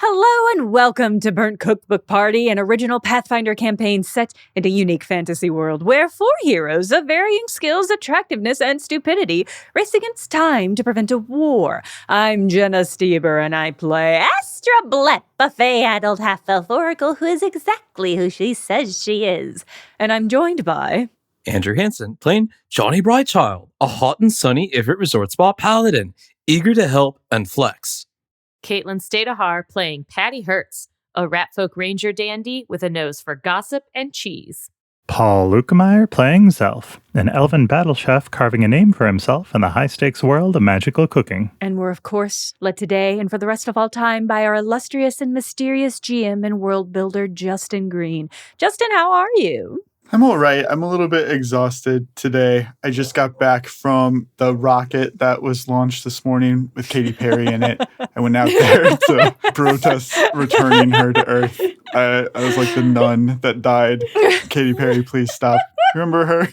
Hello and welcome to Burnt Cookbook Party, an original Pathfinder campaign set in a unique fantasy world where 4 heroes of varying skills, attractiveness, and stupidity race against time to prevent a war. I'm Jenna Stoeber and I play Astra Blep, a fey-addled half-elf oracle who is exactly who she says she is. And I'm joined by... Andrew Hansen, playing Johnny Brightchild, a hot and sunny Everett Resort Spa paladin, eager to help and flex. Caitlin Stayduhar playing Patty Hertz, a ratfolk ranger dandy with a nose for gossip and cheese. Paul Luetkemeyer playing Zelf, an elven battle chef carving a name for himself in the high-stakes world of magical cooking. And we're, of course, led today and for the rest of all time by our illustrious and mysterious GM and world builder, Justin Green. Justin, how are you? I'm all right. I'm a little bit exhausted today. I just got back from the rocket that was launched this morning with Katy Perry in it. I went out there to protest returning her to Earth. I was like the nun that died. Katy Perry, please stop. Remember her?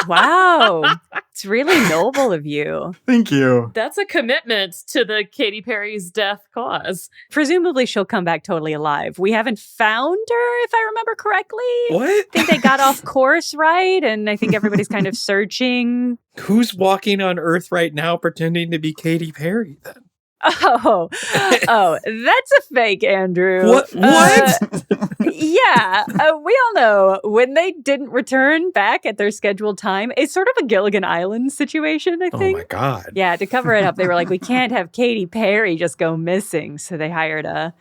Wow. It's really noble of you. Thank you. That's a commitment to the Katy Perry's death cause. Presumably she'll come back totally alive. We haven't found her, if I remember correctly. What? I think they got off course, right? And I think everybody's kind of searching. Who's walking on Earth right now pretending to be Katy Perry then? Oh, that's a fake, Andrew. What? Yeah, we all know when they didn't return back at their scheduled time, it's sort of a Gilligan Island situation, I think. Oh my God. Yeah, to cover it up, they were like, we can't have Katy Perry just go missing. So they hired a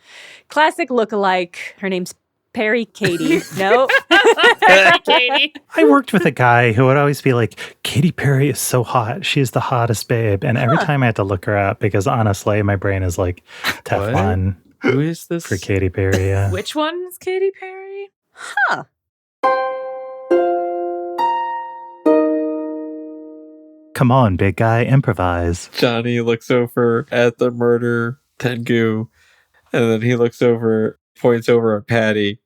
classic lookalike. Her name's Perry Katie. No. Perry Katy. I worked with a guy who would always be like, Katy Perry is so hot. She's the hottest babe. And every time I had to look her up, because honestly, my brain is like Teflon Who is this? for Katy Perry. Yeah. Which one is Katy Perry? Huh. Come on, big guy, improvise. Johnny looks over at the murder Tengu, and then he points over at Patty,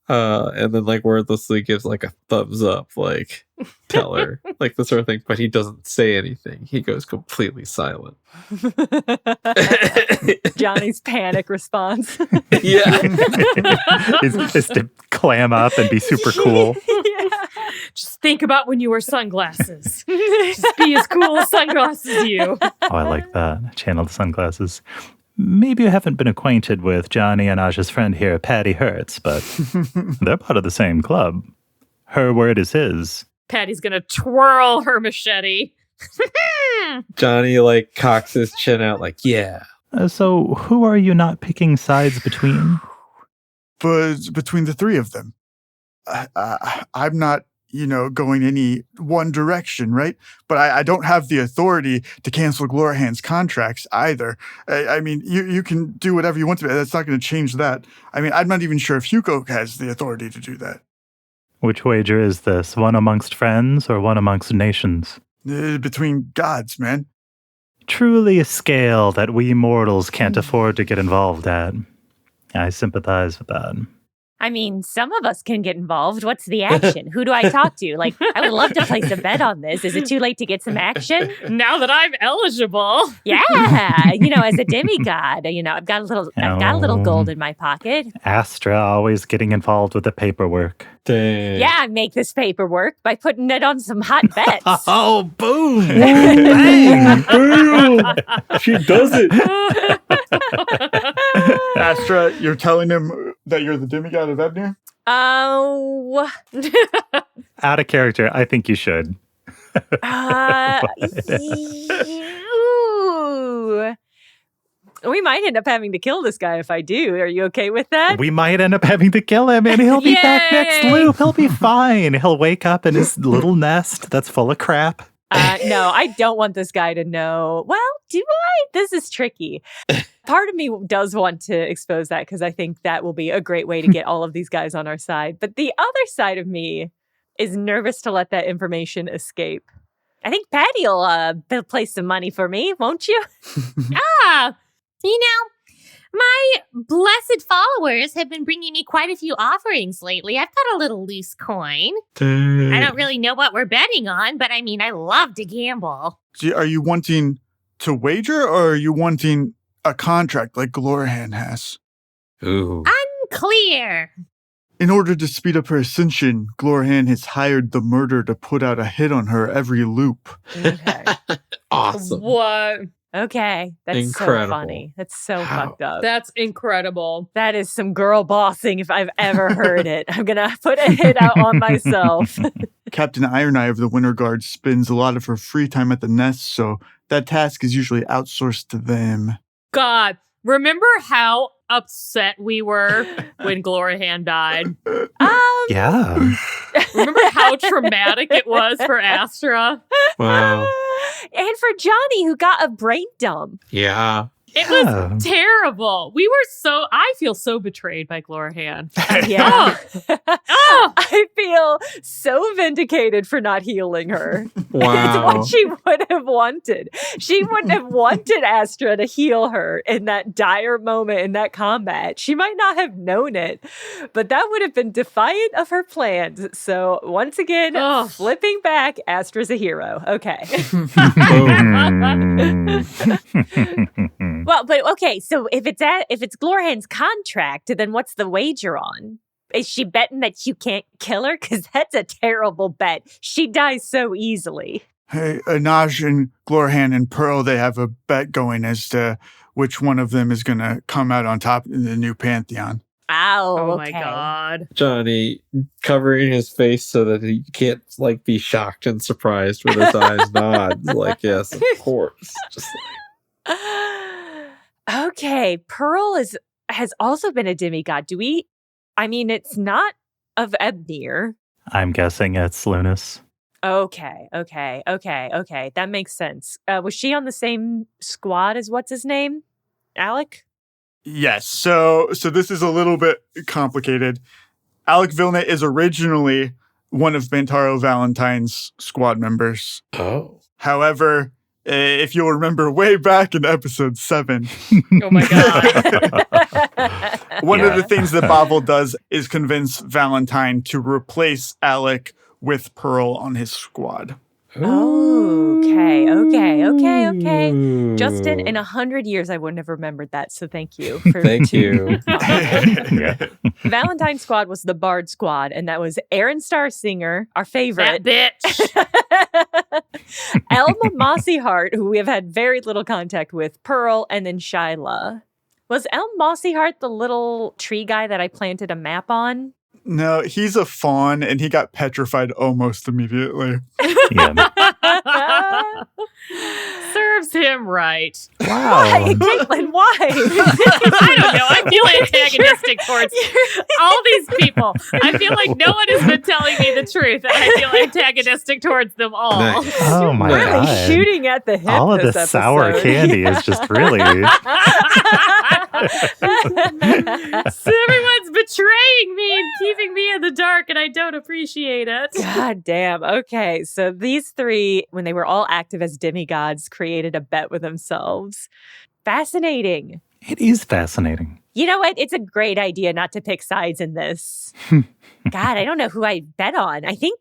and then like wordlessly gives like a thumbs up, like tell her, like the sort of thing, but he doesn't say anything. He goes completely silent. Johnny's panic response. Yeah. is to clam up and be super cool. Yeah. Just think about when you wear sunglasses. Just be as cool as sunglasses as you. Oh, I like that. Channel the sunglasses. Maybe you haven't been acquainted with Johnny and Aj's friend here, Patty Hertz, but they're part of the same club. Her word is his. Patty's gonna twirl her machete. Johnny like cocks his chin out like, yeah. So who are you not picking sides between? But between the three of them, I'm not, going any one direction, right? But I don't have the authority to cancel Glorahan's contracts either. I mean, you can do whatever you want to. That's not going to change that. I mean, I'm not even sure if Hugo has the authority to do that. Which wager is this? One amongst friends or one amongst nations? Between gods, man. Truly a scale that we mortals can't afford to get involved at. I sympathize with that. I mean, some of us can get involved. What's the action? Who do I talk to? Like, I would love to place a bet on this. Is it too late to get some action? Now that I'm eligible. Yeah. As a demigod, I've got a little gold in my pocket. Astra always getting involved with the paperwork. Dang. Yeah, I make this paperwork by putting it on some hot bets. Oh, boom. Bang! Boom. She does it. Astra, you're telling him that you're the demigod of Ednir? Oh. Out of character, I think you should. Ooh. We might end up having to kill this guy if I do. Are you okay with that? We might end up having to kill him, and he'll be back next loop. He'll be fine. He'll wake up in his little nest that's full of crap. No, I don't want this guy to know. Well, do I? This is tricky. Part of me does want to expose that because I think that will be a great way to get all of these guys on our side. But the other side of me is nervous to let that information escape. I think Patty will place some money for me, won't you? My blessed followers have been bringing me quite a few offerings lately. I've got a little loose coin. I don't really know what we're betting on, but I mean, I love to gamble. Are you wanting to wager or are you wanting a contract like Glorhan has. Ooh. Unclear. In order to speed up her ascension, Glorhan has hired the murder to put out a hit on her every loop. Okay. Awesome. What? Okay. That's Incredible. so funny. That's so Wow. fucked up. That's incredible. That is some girl bossing if I've ever heard it. I'm going to put a hit out on myself. Captain Iron Eye of the Winter Guard spends a lot of her free time at the nest, so that task is usually outsourced to them. God, remember how upset we were when Glorhan died? Yeah. Remember how traumatic it was for Astra? Wow. And for Johnny, who got a brain dump. Yeah. It was terrible. I feel so betrayed by Glorhan. Yeah. Oh! I feel so vindicated for not healing her. It's Wow. what she would have wanted. She wouldn't have wanted Astra to heal her in that dire moment in that combat. She might not have known it, but that would have been defiant of her plans. So once again, Ugh. flipping back, Astra's a hero. Okay. Well, but okay, so if it's Glorhan's contract, then what's the wager on? Is she betting that you can't kill her? Because that's a terrible bet. She dies so easily. Hey, Anaj and Glorhan and Pearl, they have a bet going as to which one of them is going to come out on top in the new Pantheon. Ow, Oh okay. my God. Johnny covering his face so that he can't like be shocked and surprised with his eyes nods like, yes, of course. Just Okay, Pearl has also been a demigod. It's not of Ebnir. I'm guessing it's Lunas. Okay. That makes sense. Was she on the same squad as what's his name? Alec? Yes, so this is a little bit complicated. Alec Vilna is originally one of Bantaro Valentine's squad members. oh. However, if you'll remember way back in episode 7, Oh my God. one of Yeah. the things that Bavel does is convince Valentine to replace Alec with Pearl on his squad. Okay. Justin, in 100 years, I wouldn't have remembered that, so thank you. Thank you. Yeah. Valentine Squad was the Bard Squad, and that was Aaron Starsinger, our That favorite. bitch. Elma Mossyhart, who we have had very little contact with, Pearl, and then Shyla. Was Elm Mossyhart the little tree guy that I planted a map on? No, he's a fawn, and he got petrified almost immediately. Yeah. Serves him right. Wow. Caitlin, why? I don't know. I feel antagonistic towards all these people. I feel like no one has been telling me the truth, and I feel antagonistic towards them all. Nice. Oh my really God. shooting at the hip. All of this this sour episode. candy is just really. So everyone's betraying me and keeping me in the dark, and I don't appreciate it. God damn. Okay. So these three, when they were all active as demigods, created a bet with themselves. Fascinating. It is fascinating. You know what? It's a great idea not to pick sides in this. God, I don't know who I bet on. I think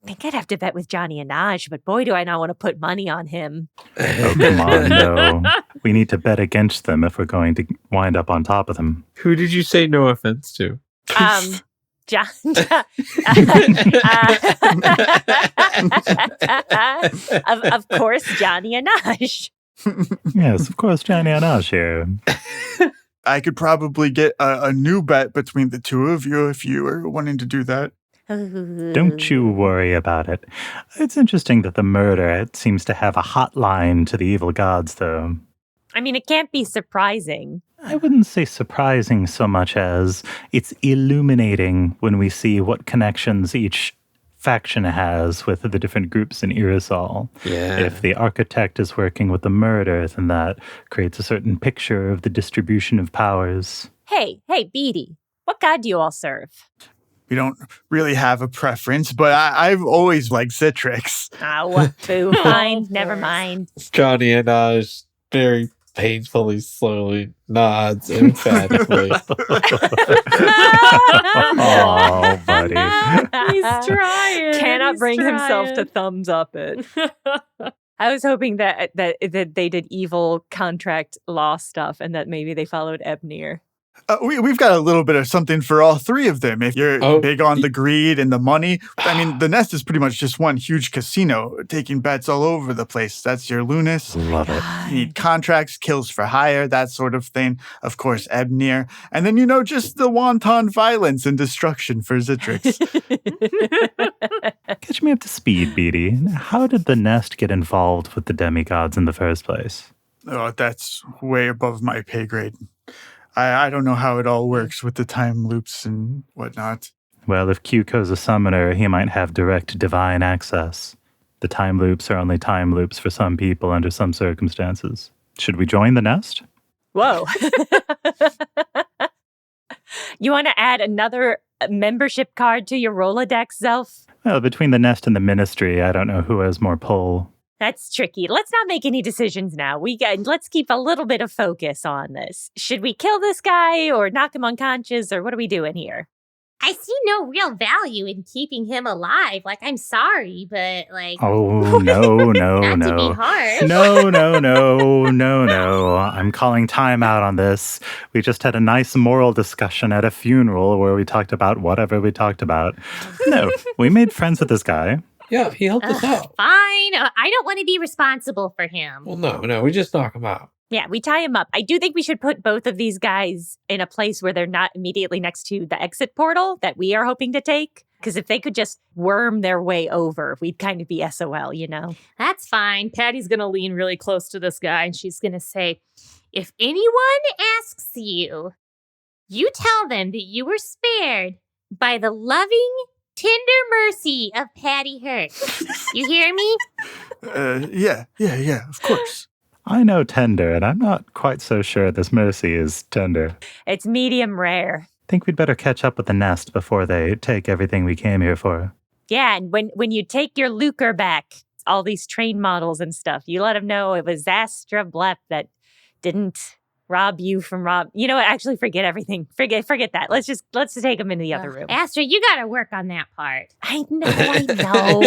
I'd have to bet with Johnny and Naj, but boy, do I not want to put money on him. Oh, come on, no. We need to bet against them if we're going to wind up on top of them. Who did you say no offense to? John. Of course, Johnny and Naj. Yes, of course, Johnny and Ash here. I could probably get a new bet between the two of you if you were wanting to do that. Don't you worry about it. It's interesting that the murder seems to have a hotline to the evil gods, though. I mean, it can't be surprising. I wouldn't say surprising so much as it's illuminating when we see what connections each faction has with the different groups in Yrisol. Yeah. If the architect is working with the murder, then that creates a certain picture of the distribution of powers. Hey, Beatty, what god do you all serve? We don't really have a preference, but I've always liked Citrix. Oh, boo, fine, never mind. Johnny and Aj very painfully, slowly nods emphatically. Oh, buddy. He's trying. Cannot He's bring himself to trying. thumbs up it. I was hoping that they did evil contract law stuff and that maybe they followed Ebnir. We've got a little bit of something for all three of them. If you're big on the greed and the money, I mean, the nest is pretty much just one huge casino, taking bets all over the place. That's your Lunas. Love it. You need contracts, kills for hire, that sort of thing. Of course, Ebnir. And then, just the wanton violence and destruction for Zitrix. Catch me up to speed, Beatty. How did the nest get involved with the demigods in the first place? Oh, that's way above my pay grade. I don't know how it all works with the time loops and whatnot. Well, if Kyuko's a summoner, he might have direct divine access. The time loops are only time loops for some people under some circumstances. Should we join the nest? Whoa. You want to add another membership card to your Rolodex, Zelf? Well, between the nest and the ministry, I don't know who has more pull. That's tricky. Let's not make any decisions now. Let's keep a little bit of focus on this. Should we kill this guy or knock him unconscious or what are we doing here? I see no real value in keeping him alive. I'm sorry, but Oh, no. not to be harsh. No. I'm calling time out on this. We just had a nice moral discussion at a funeral where we talked about whatever we talked about. No, we made friends with this guy. Yeah, he helped us out. Fine. I don't want to be responsible for him. Well, no, we just knock him out. Yeah, we tie him up. I do think we should put both of these guys in a place where they're not immediately next to the exit portal that we are hoping to take. Because if they could just worm their way over, we'd kind of be SOL, That's fine. Patty's going to lean really close to this guy and she's going to say, if anyone asks you, you tell them that you were spared by the loving, tender mercy of Patty Hurt. You hear me? Yeah, of course. I know tender, and I'm not quite so sure this mercy is tender. It's medium rare. Think we'd better catch up with the nest before they take everything we came here for. Yeah, and when you take your Lucre back, all these train models and stuff, you let them know it was Zastra Blep that didn't rob you from rob. You know what? Actually, forget everything. Forget that. Let's take them into the other room. Astra, you got to work on that part. I know.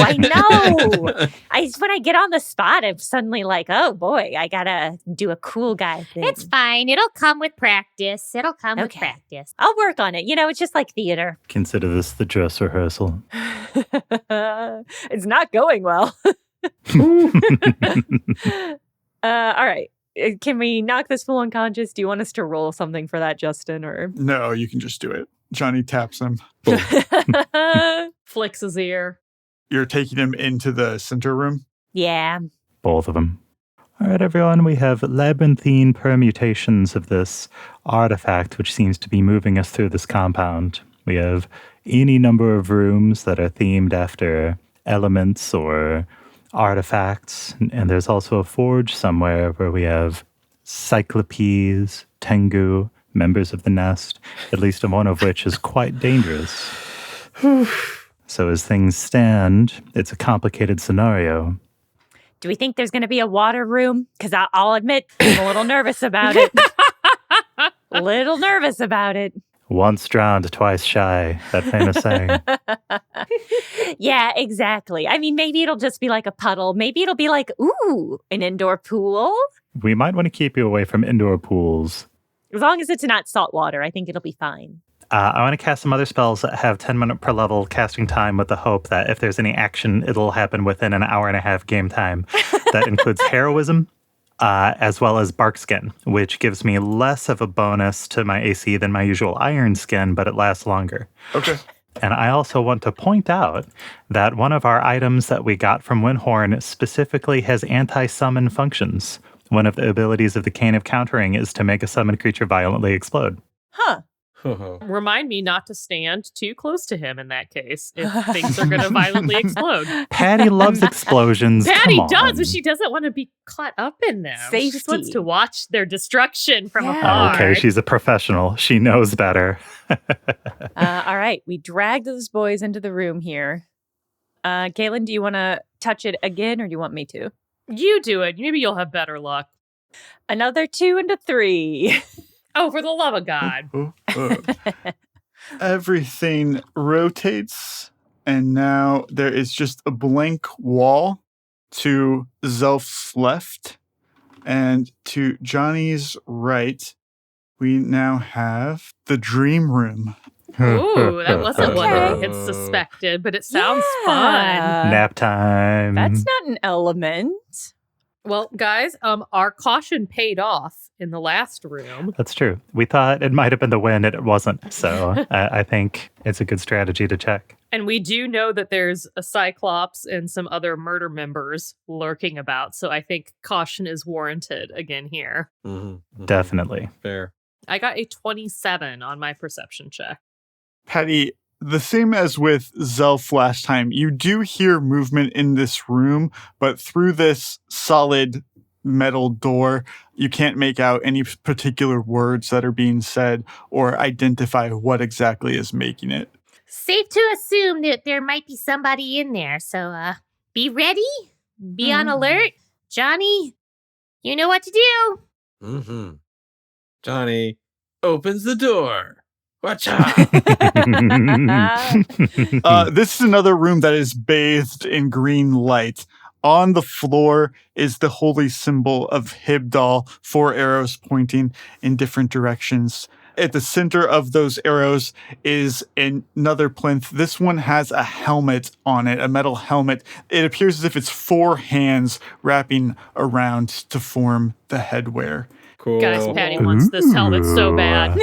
When I get on the spot, I'm suddenly like, oh boy, I gotta do a cool guy thing. It's fine. It'll come with practice. With practice. I'll work on it. It's just like theater. Consider this the dress rehearsal. It's not going well. All right. Can we knock this fool unconscious? Do you want us to roll something for that, Justin? Or No, you can just do it. Johnny taps him. Flicks his ear. You're taking him into the center room? Yeah. Both of them. All right, everyone, we have labyrinthine permutations of this artifact, which seems to be moving us through this compound. We have any number of rooms that are themed after elements or artifacts, and there's also a forge somewhere where we have cyclopes, tengu, members of the nest, at least one of which is quite dangerous. So as things stand, it's a complicated scenario. Do we think there's going to be a water room? Because I'll admit, I'm a little nervous about it. Once drowned, twice shy, that famous saying. Yeah, exactly. I mean, maybe it'll just be like a puddle. Maybe it'll be like, ooh, an indoor pool. We might want to keep you away from indoor pools. As long as it's not salt water, I think it'll be fine. I want to cast some other spells that have 10 minute per level casting time with the hope that if there's any action, it'll happen within an hour and a half game time. That includes heroism, as well as bark skin, which gives me less of a bonus to my AC than my usual iron skin, but it lasts longer. Okay. And I also want to point out that one of our items that we got from Windhorn specifically has anti-summon functions. One of the abilities of the Cane of Countering is to make a summoned creature violently explode. Huh. Remind me not to stand too close to him in that case if things are going to violently explode. Patty loves explosions. Patty Come does, on. but she doesn't want to be caught up in them. Safety. She just wants to watch their destruction from Yeah. afar. Okay, she's a professional. She knows better. All right, we dragged those boys into the room here. Caitlin, do you want to touch it again, or do you want me to? You do it. Maybe you'll have better luck. Another 2 and a 3. Oh, for the love of God. Everything rotates, and now there is just a blank wall to Zelf's left, and to Johnny's right, we now have the dream room. Ooh, that wasn't one that we had Okay. suspected, but it sounds Yeah. fun. Nap time. That's not an element. Well, guys, our caution paid off in the last room. That's true. We thought it might have been the win, and it wasn't. So I think it's a good strategy to check. And we do know that there's a Cyclops and some other murder members lurking about. So I think caution is warranted again here. Definitely. Fair. I got a 27 on my perception check. Patty, the same as with Zelf last time, you do hear movement in this room, but through this solid metal door, you can't make out any particular words that are being said or identify what exactly is making it. Safe to assume that there might be somebody in there. So, be ready. Be on alert. Johnny, you know what to do. Mm-hmm. Johnny opens the door. Watch out. This is another room that is bathed in green light. On the floor is the holy symbol of Hibdal, 4 arrows pointing in different directions. At the center of those arrows is another plinth. This one has a helmet on it, a metal helmet. It appears as if it's 4 hands wrapping around to form the headwear. Cool. Guys, Patty wants this helmet so bad.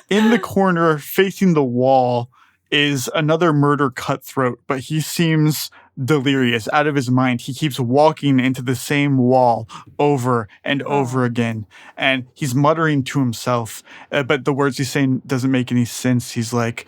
In the corner, facing the wall, is another murder cutthroat, but he seems delirious, out of his mind. He keeps walking into the same wall over and over again, and he's muttering to himself, but the words he's saying doesn't make any sense. He's like,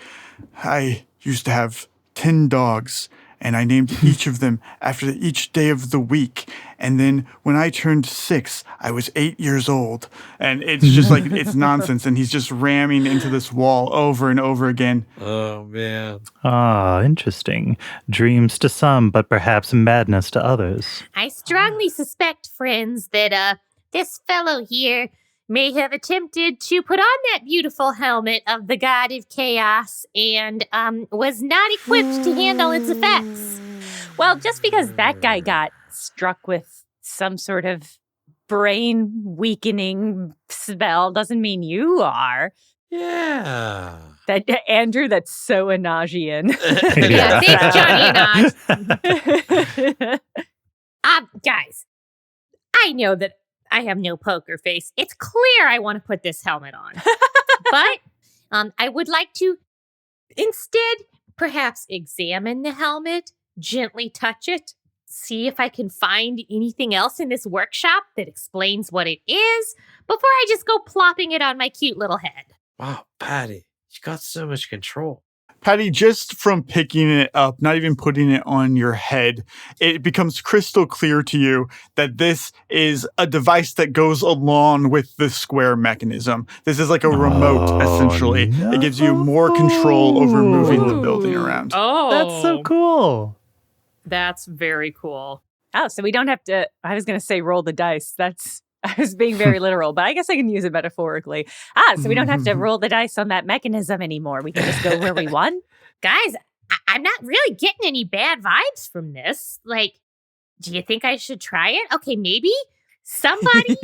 I used to have 10 dogs, and I named each of them after each day of the week. And then when I turned 6, I was 8 years old. And it's just like, it's nonsense. And he's just ramming into this wall over and over again. Oh, man. Ah, interesting. Dreams to some, but perhaps madness to others. I strongly suspect, friends, that this fellow here may have attempted to put on that beautiful helmet of the god of chaos and was not equipped to handle its effects. Well, just because that guy got struck with some sort of brain weakening spell doesn't mean you are. Yeah. That Andrew, that's so Anajian. Yeah, thanks, Johnny and guys, I know that I have no poker face. It's clear I want to put this helmet on. But I would like to instead perhaps examine the helmet, gently touch it, see if I can find anything else in this workshop that explains what it is before I just go plopping it on my cute little head. Wow, Patty, you got so much control. Patty, just from picking it up, not even putting it on your head, it becomes crystal clear to you that this is a device that goes along with the square mechanism. This is like a remote, essentially. no. It gives you more control over moving the building around. Oh, That's so cool. That's very cool. Oh, so we don't have to, I was going to say roll the dice. I was being very literal, but I guess I can use it metaphorically. So we don't have to roll the dice on that mechanism anymore. We can just go where we want. Guys, I'm not really getting any bad vibes from this. Like, do you think I should try it? Okay, maybe somebody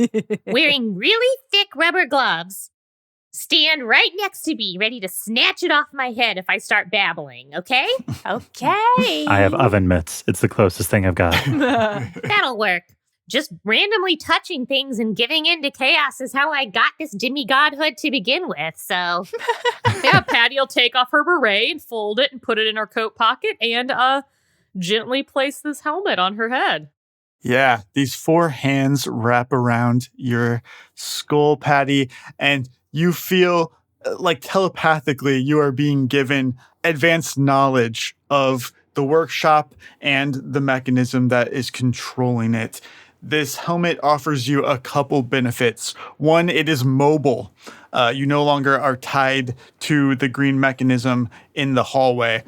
wearing really thick rubber gloves stand right next to me, ready to snatch it off my head if I start babbling, okay? Okay. I have oven mitts. It's the closest thing I've got. That'll work. Just randomly touching things and giving in to chaos is how I got this demigodhood to begin with, so... Yeah, Patty will take off her beret and fold it and put it in her coat pocket and gently place this helmet on her head. Yeah, these 4 hands wrap around your skull, Patty, and you feel like telepathically you are being given advanced knowledge of the workshop and the mechanism that is controlling it. This helmet offers you a couple benefits. One, it is mobile. You no longer are tied to the green mechanism in the hallway.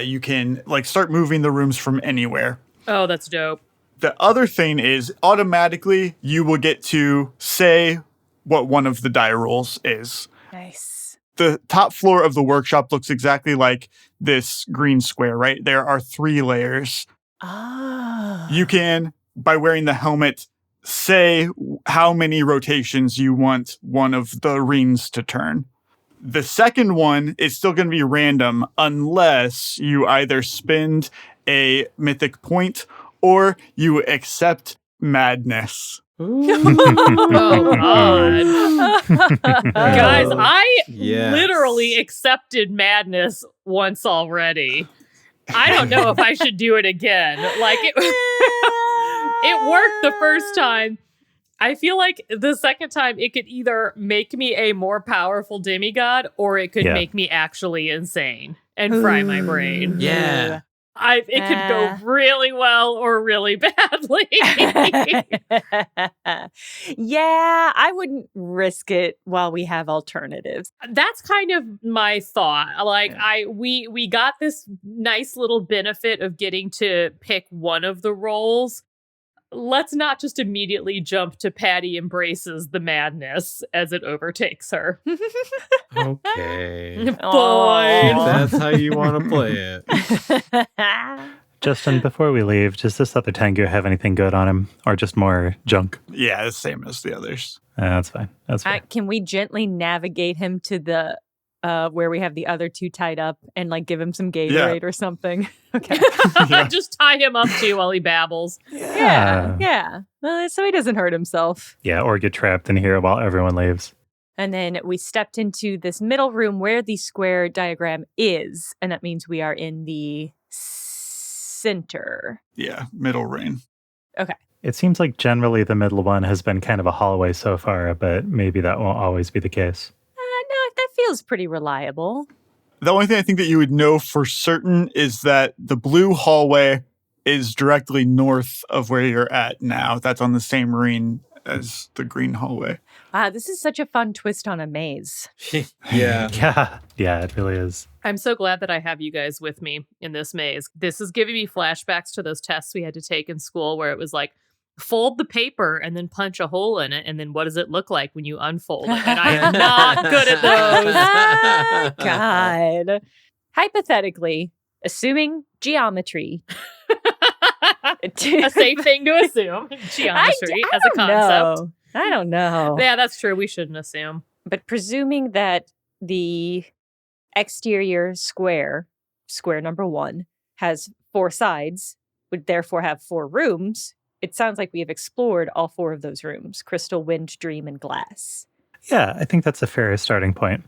You can start moving the rooms from anywhere. Oh, that's dope. The other thing is automatically you will get to say what one of the die rolls is. Nice. The top floor of the workshop looks exactly like this green square, right? There are 3 layers. Ah. You can, by wearing the helmet, say how many rotations you want one of the rings to turn. The second one is still going to be random unless you either spend a mythic point or you accept madness. Oh, God. Guys, Oh, I yes. literally accepted madness once already. I don't know if I should do it again. Like, it worked the first time. I feel like the second time it could either make me a more powerful demigod or it could make me actually insane and fry my brain. Yeah. It could go really well or really badly. Yeah, I wouldn't risk it while we have alternatives. That's kind of my thought. Like we got this nice little benefit of getting to pick one of the roles. Let's not just immediately jump to Patty embraces the madness as it overtakes her. Okay. Boy. If that's how you want to play it. Justin, before we leave, does this other Tengu have anything good on him? Or just more junk? Yeah, the same as the others. That's fine. That's fine. Can we gently navigate him to the where we have the other two tied up and like give him some Gatorade or something? Okay. Just tie him up too while he babbles. Yeah. So he doesn't hurt himself. Yeah, or get trapped in here while everyone leaves. And then we stepped into this middle room where the square diagram is, and that means we are in the center. Yeah, middle ring. Okay. It seems like generally the middle one has been kind of a hallway so far, but maybe that won't always be the case. No, that feels pretty reliable. The only thing I think that you would know for certain is that the blue hallway is directly north of where you're at now. That's on the same ring as the green hallway. This is such a fun twist on a maze. Yeah. Yeah, it really is. I'm so glad that I have you guys with me in this maze. This is giving me flashbacks to those tests we had to take in school where it was like, fold the paper and then punch a hole in it. And then what does it look like when you unfold it? And I am not good at those. God. Hypothetically, assuming geometry. A safe thing to assume. Geometry as a concept. I don't know. Yeah, that's true. We shouldn't assume. But presuming that the exterior square number 1, has 4 sides, would therefore have 4 rooms, it sounds like we have explored all 4 of those rooms: crystal, wind, dream, and glass. Yeah, I think that's a fair starting point.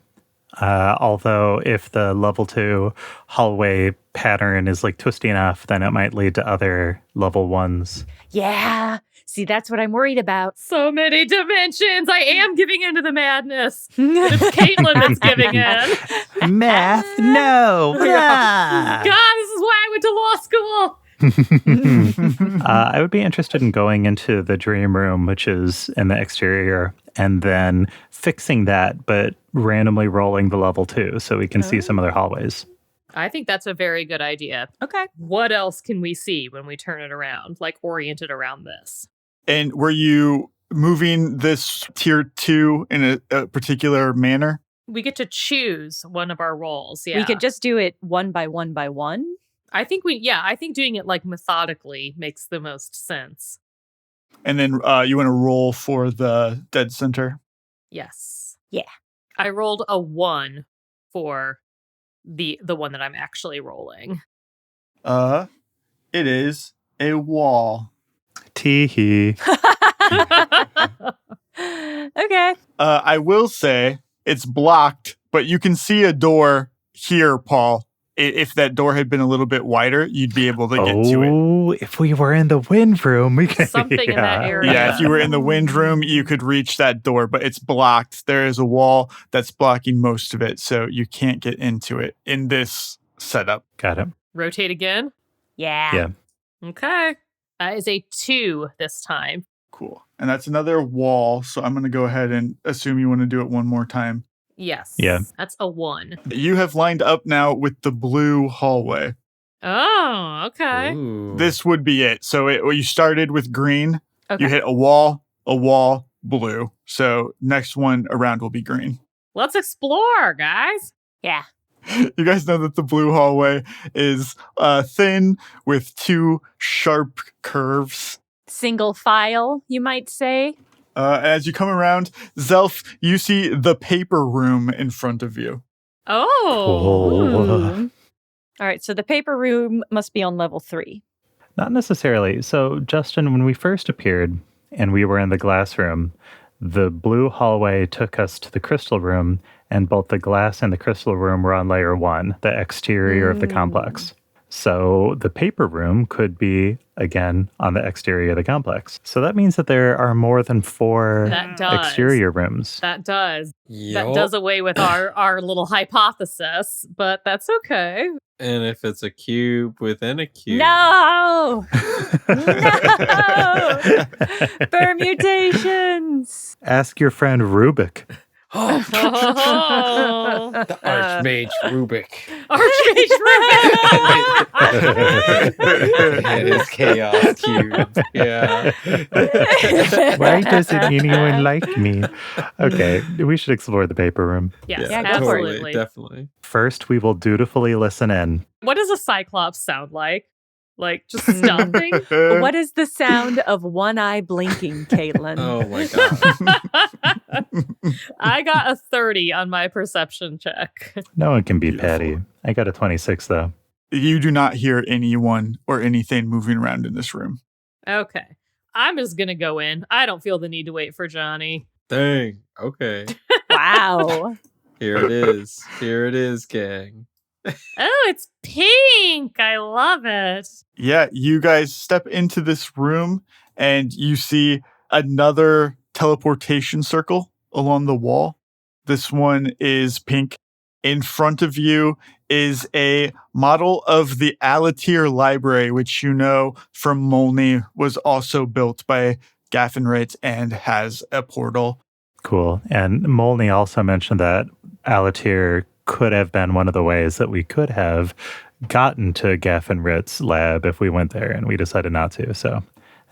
Although if the level 2 hallway pattern is like twisty enough, then it might lead to other level 1s. Yeah. See, that's what I'm worried about. So many dimensions. I am giving into the madness. It's Caitlin that's giving in. Math? No. God, this is why I went to law school. I would be interested in going into the dream room, which is in the exterior, and then fixing that, but randomly rolling the level 2 so we can see some other hallways. I think that's a very good idea. Okay. What else can we see when we turn it around, like oriented around this? And were you moving this tier 2 in a particular manner? We get to choose one of our roles. Yeah. We could just do it 1 by 1 by 1. I think doing it like methodically makes the most sense. And then you want to roll for the dead center? Yes. Yeah. I rolled a 1 for the one that I'm actually rolling. It is a wall. Tee-hee. Okay. I will say it's blocked, but you can see a door here, Paul. If that door had been a little bit wider, you'd be able to get to it. Oh, if we were in the wind room, we could... Something in that area. Yeah, if you were in the wind room, you could reach that door, but it's blocked. There is a wall that's blocking most of it, so you can't get into it in this setup. Got it. Rotate again. Yeah. Yeah. Okay. That is a 2 this time. Cool. And that's another wall, so I'm going to go ahead and assume you want to do it one more time. Yes. Yeah. That's a 1. You have lined up now with the blue hallway. Oh, okay. Ooh. This would be it. So you started with green. Okay. You hit a wall, blue. So next one around will be green. Let's explore, guys. Yeah. You guys know that the blue hallway is thin with 2 sharp curves. Single file, you might say. As you come around, Zelf, you see the paper room in front of you. Oh. Ooh. All right, so the paper room must be on level 3. Not necessarily. So, Justin, when we first appeared and we were in the glass room, the blue hallway took us to the crystal room, and both the glass and the crystal room were on layer 1, the exterior of the complex. So the paper room could be, again, on the exterior of the complex. So that means that there are more than 4 That does. exterior rooms. That does. Yup. That does away with our little hypothesis, but that's okay. And if it's a cube within a cube. No! No! Permutations! Ask your friend Rubik. Oh. The Archmage Rubik. Archmage Rubik. And his chaos cube. Yeah. Why doesn't anyone like me? Okay, we should explore the paper room. Yes, Yeah, go for it. absolutely. Definitely. First, we will dutifully listen in. What does a cyclops sound like? Like just stopping? What is the sound of one eye blinking, Caitlin? Oh my god. I got a 30 on my perception check. No one can beat Beautiful. Patty. I got a 26, though. You do not hear anyone or anything moving around in this room. Okay. I'm just going to go in. I don't feel the need to wait for Johnny. Dang. Okay. Wow. Here it is. Here it is, gang. Oh, it's pink. I love it. Yeah, you guys step into this room and you see another teleportation circle along the wall. This one is pink. In front of you is a model of the Alatir Library, which you know from Molny was also built by Gafanrit and has a portal. Cool. And Molny also mentioned that Alatir could have been one of the ways that we could have gotten to Gafanrit's lab if we went there, and we decided not to. So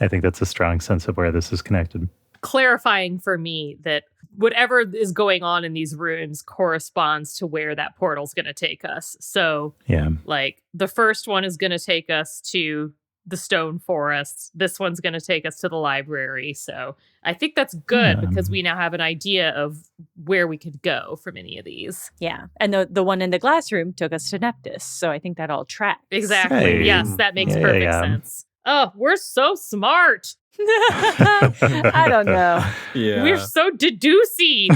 I think that's a strong sense of where this is connected. Clarifying for me that whatever is going on in these rooms corresponds to where that portal's going to take us. So, Yeah. like, the first one is going to take us to the stone forest. This one's going to take us to the library. So I think that's good because we now have an idea of where we could go from any of these. Yeah. And the one in the glass room took us to Neptus. So I think that all tracks. Exactly. Hey. Yes, that makes Yeah, perfect yeah. sense. Oh, we're so smart. I don't know. Yeah. We're so deducey.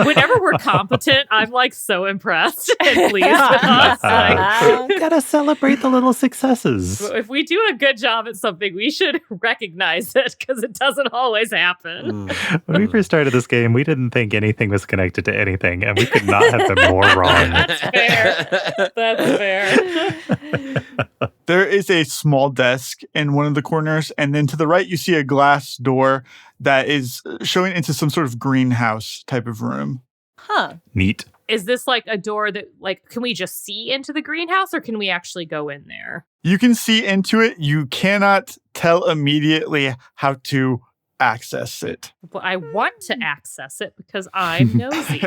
Whenever we're competent, I'm like so impressed and pleased with us. Like, Gotta celebrate the little successes. if we do a good job at something, we should recognize it because it doesn't always happen. When we first started this game, we didn't think anything was connected to anything, and we could not have been more wrong. That's fair. That's fair. There is a small desk in one of the corners, and then to the right, you see a glass door that is showing into some sort of greenhouse type of room. Huh. Neat. Is this like a door that, like, can we just see into the greenhouse or can we actually go in there? You can see into it. You cannot tell immediately how to access it. But I want to access it because I'm nosy.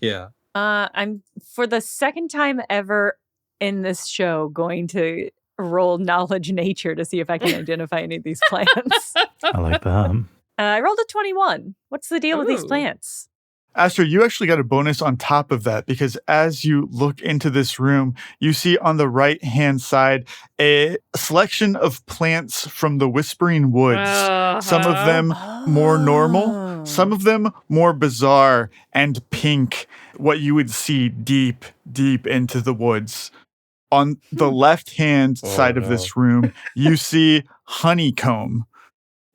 Yeah. I'm for the second time ever in this show going to roll knowledge nature to see if I can identify any of these plants. I like that. I rolled a 21. What's the deal with these Ooh. plants? Aster, you actually got a bonus on top of that because as you look into this room, you see on the right-hand side a selection of plants from the Whispering Woods. Some of them more normal, some of them more bizarre and pink, what you would see deep, deep into the woods. On the left-hand side of this room, you see honeycomb,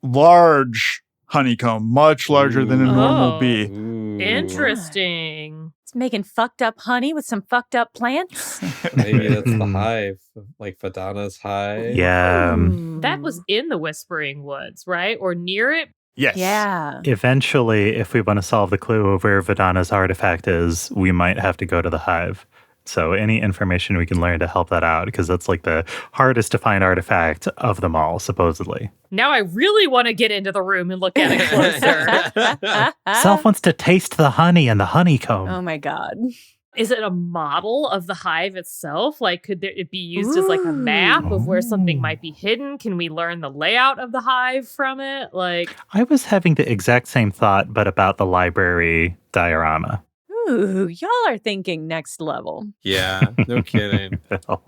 large honeycomb, much larger than a normal Oh. bee. Ooh. Interesting. It's making fucked up honey with some fucked up plants. Maybe that's the hive, like Fadana's hive. Yeah. That was in the Whispering Woods, right? Or near it? Yes. Yeah. Eventually, if we want to solve the clue of where Vidana's artifact is, we might have to go to the hive. So any information we can learn to help that out, because that's like the hardest to find artifact of them all, supposedly. Now I really want to get into the room and look at it closer. Self wants to taste the honey and the honeycomb. Oh my god. Is it a model of the hive itself? Like, could it be used as like a map of where something might be hidden? Can we learn the layout of the hive from it? Like, I was having the exact same thought, but about the library diorama. Ooh, y'all are thinking next level. Yeah, no kidding.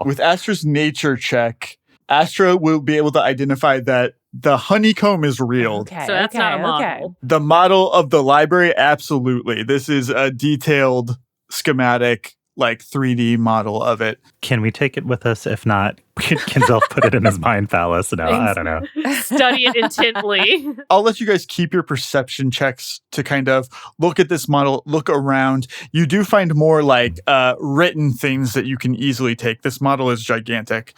With Astra's nature check, Astra will be able to identify that the honeycomb is real. Okay, so that's not a model. okay. The model of the library, absolutely. This is a detailed schematic, like 3D model of it. Can we take it with us? If not, can Zelf put it in his mind palace? No, I don't know. Study it intently. I'll let you guys keep your perception checks to kind of look at this model, look around. You do find more like written things that you can easily take. This model is gigantic.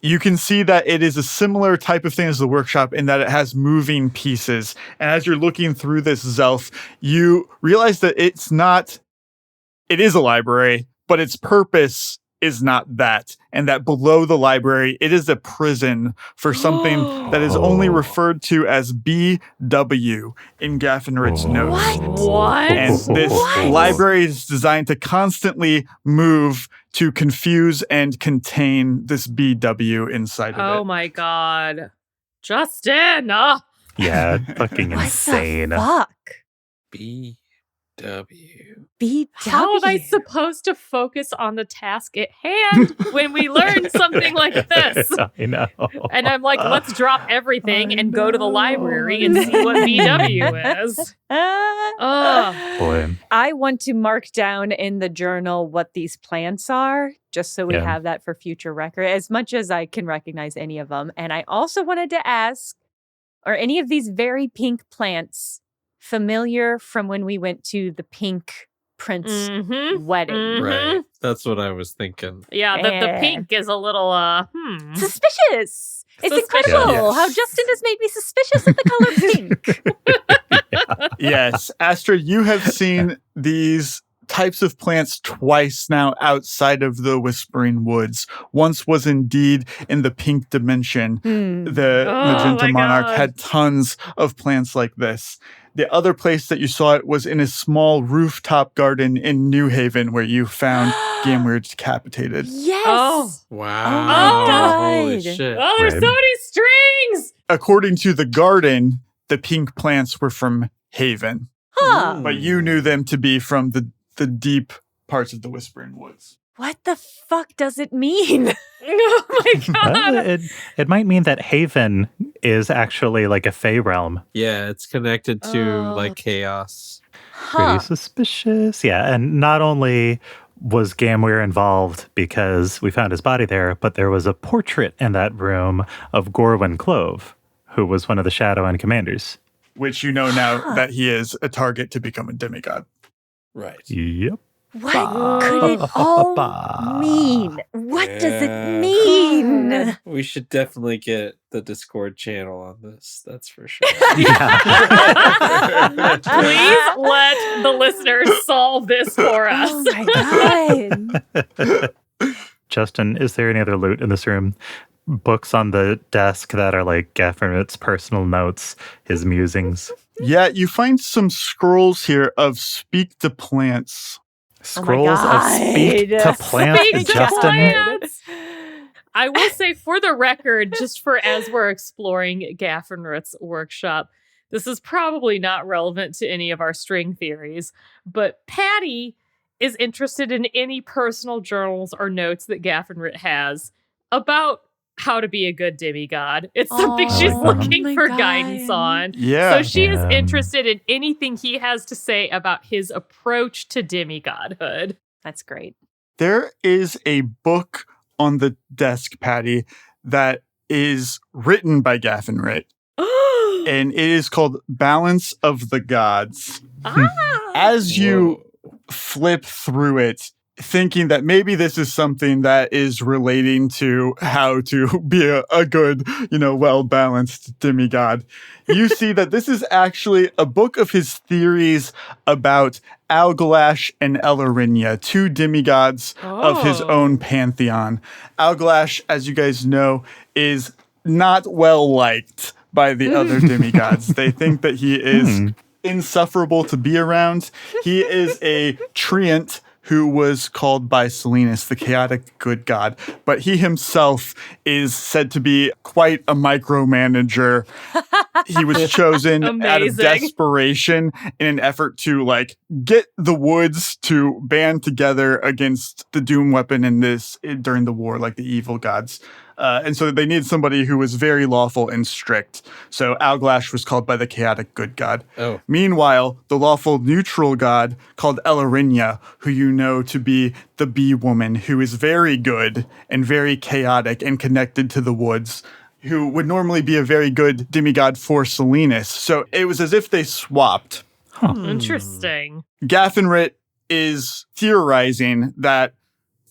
You can see that it is a similar type of thing as the workshop in that it has moving pieces. And as you're looking through this, Zelf, you realize that it is a library, but its purpose is not that. And that below the library, it is a prison for something that is only referred to as BW in Gafanrit's notes. What? And this library is designed to constantly move to confuse and contain this BW inside of it. Oh my God. Justin! Yeah, fucking What insane. the fuck? BW. BW. How am I supposed to focus on the task at hand when we learn something like this? I know. And I'm like, let's drop everything and go to the library and see what BW is. Boy. I want to mark down in the journal what these plants are, just so we Yeah. have that for future record, as much as I can recognize any of them. And I also wanted to ask, are any of these very pink plants familiar from when we went to the Pink Prince Mhm. wedding? Mhm. Right. That's what I was thinking. Yeah, the Yeah. pink is a little, Suspicious! It's Suspicious. incredible how Yes. Justin has made me suspicious of the color pink. Yes, Astra, you have seen these types of plants twice now outside of the Whispering Woods. Once was indeed in the pink dimension. The Oh Magenta my Monarch God. had tons of plants like this. The other place that you saw it was in a small rooftop garden in New Haven where you found Gamware decapitated. Yes! Oh. Wow. God. Holy shit. oh, there's so Right. many strings. According to the garden, the pink plants were from Haven, Huh. but you knew them to be from the deep parts of the Whispering Woods. What the fuck does it mean? Oh my God. Well, it might mean that Haven is actually like a Fey realm. Yeah, it's connected to Oh. like chaos. Pretty suspicious. Yeah, and not only was Gamware involved because we found his body there, but there was a portrait in that room of Gorwyn Clove, who was one of the Shadow and Commanders. Which you know now that he is a target to become a demigod. Right. Yep. What could it all mean? What does it mean? We should definitely get the Discord channel on this. That's for sure. Please let the listeners solve this for us. Oh my god. Justin, is there any other loot in this room? Books on the desk that are like Gafanrit's personal notes, his musings. Yeah, you find some scrolls here of speak to plants. Scrolls of God. speak to plants, Speak to Justin. plants. I will say, for the record, just for as we're exploring Gafanrit's workshop, this is probably not relevant to any of our string theories, but Patty is interested in any personal journals or notes that Gafanrit has about how to be a good demigod. It's something Oh, she's oh looking my for God. guidance on. Yeah. So she is Yeah. interested in anything he has to say about his approach to demigodhood. That's great. There is a book on the desk, Patty, that is written by Gafanrit, and it is called Balance of the Gods. As you flip through it, thinking that maybe this is something that is relating to how to be a good, well-balanced demigod, you see that this is actually a book of his theories about Algalash and Elarinia, two demigods of his own pantheon. Algalash, as you guys know, is not well liked by the other demigods. They think that he is insufferable to be around. He is a treant who was called by Selinus the chaotic good god, but he himself is said to be quite a micromanager. He was chosen out of Amazing. desperation in an effort to get the woods to band together against the doom weapon during the war, like the evil gods. And so they need somebody who was very lawful and strict. So Alglash was called by the chaotic good god. Oh. Meanwhile, the lawful neutral god called Elarinia, who you know to be the bee woman, who is very good and very chaotic and connected to the woods, who would normally be a very good demigod for Selinus. So it was as if they swapped. Interesting. Gafanrit is theorizing that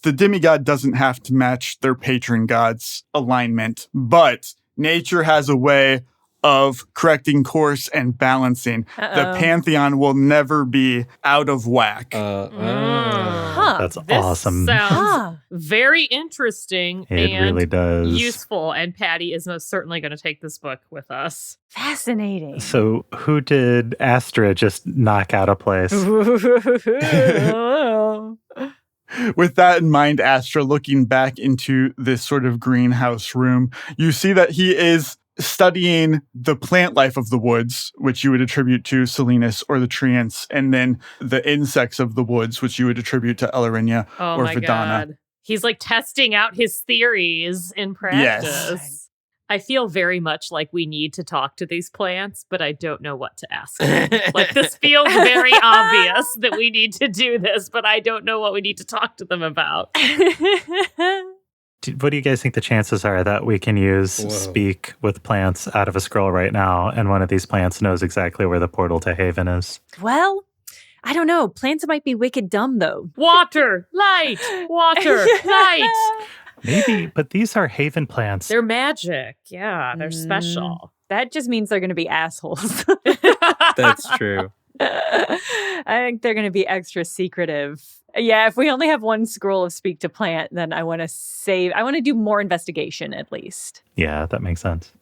the demigod doesn't have to match their patron god's alignment, but nature has a way of correcting course and balancing. The pantheon will never be out of whack. That's This awesome. sounds very interesting It and really does. useful. And Patty is most certainly going to take this book with us. Fascinating. So who did Astra just knock out of place? With that in mind, Astra, looking back into this sort of greenhouse room, you see that he is studying the plant life of the woods, which you would attribute to Selinus or the treants, and then the insects of the woods, which you would attribute to Elarinia Oh or my Vidana. God. He's testing out his theories in practice. Yes. I feel very much like we need to talk to these plants, but I don't know what to ask them. This feels very obvious that we need to do this, but I don't know what we need to talk to them about. What do you guys think the chances are that we can use Whoa. speak with plants out of a scroll right now, and one of these plants knows exactly where the portal to Haven is? Well, I don't know. Plants might be wicked dumb, though. Water, light, water, light. Maybe, but these are Haven plants. They're magic. Yeah, they're special. That just means they're going to be assholes. That's true. I think they're going to be extra secretive. Yeah, if we only have one scroll of speak to plant, then I want to do more investigation at least. Yeah, that makes sense.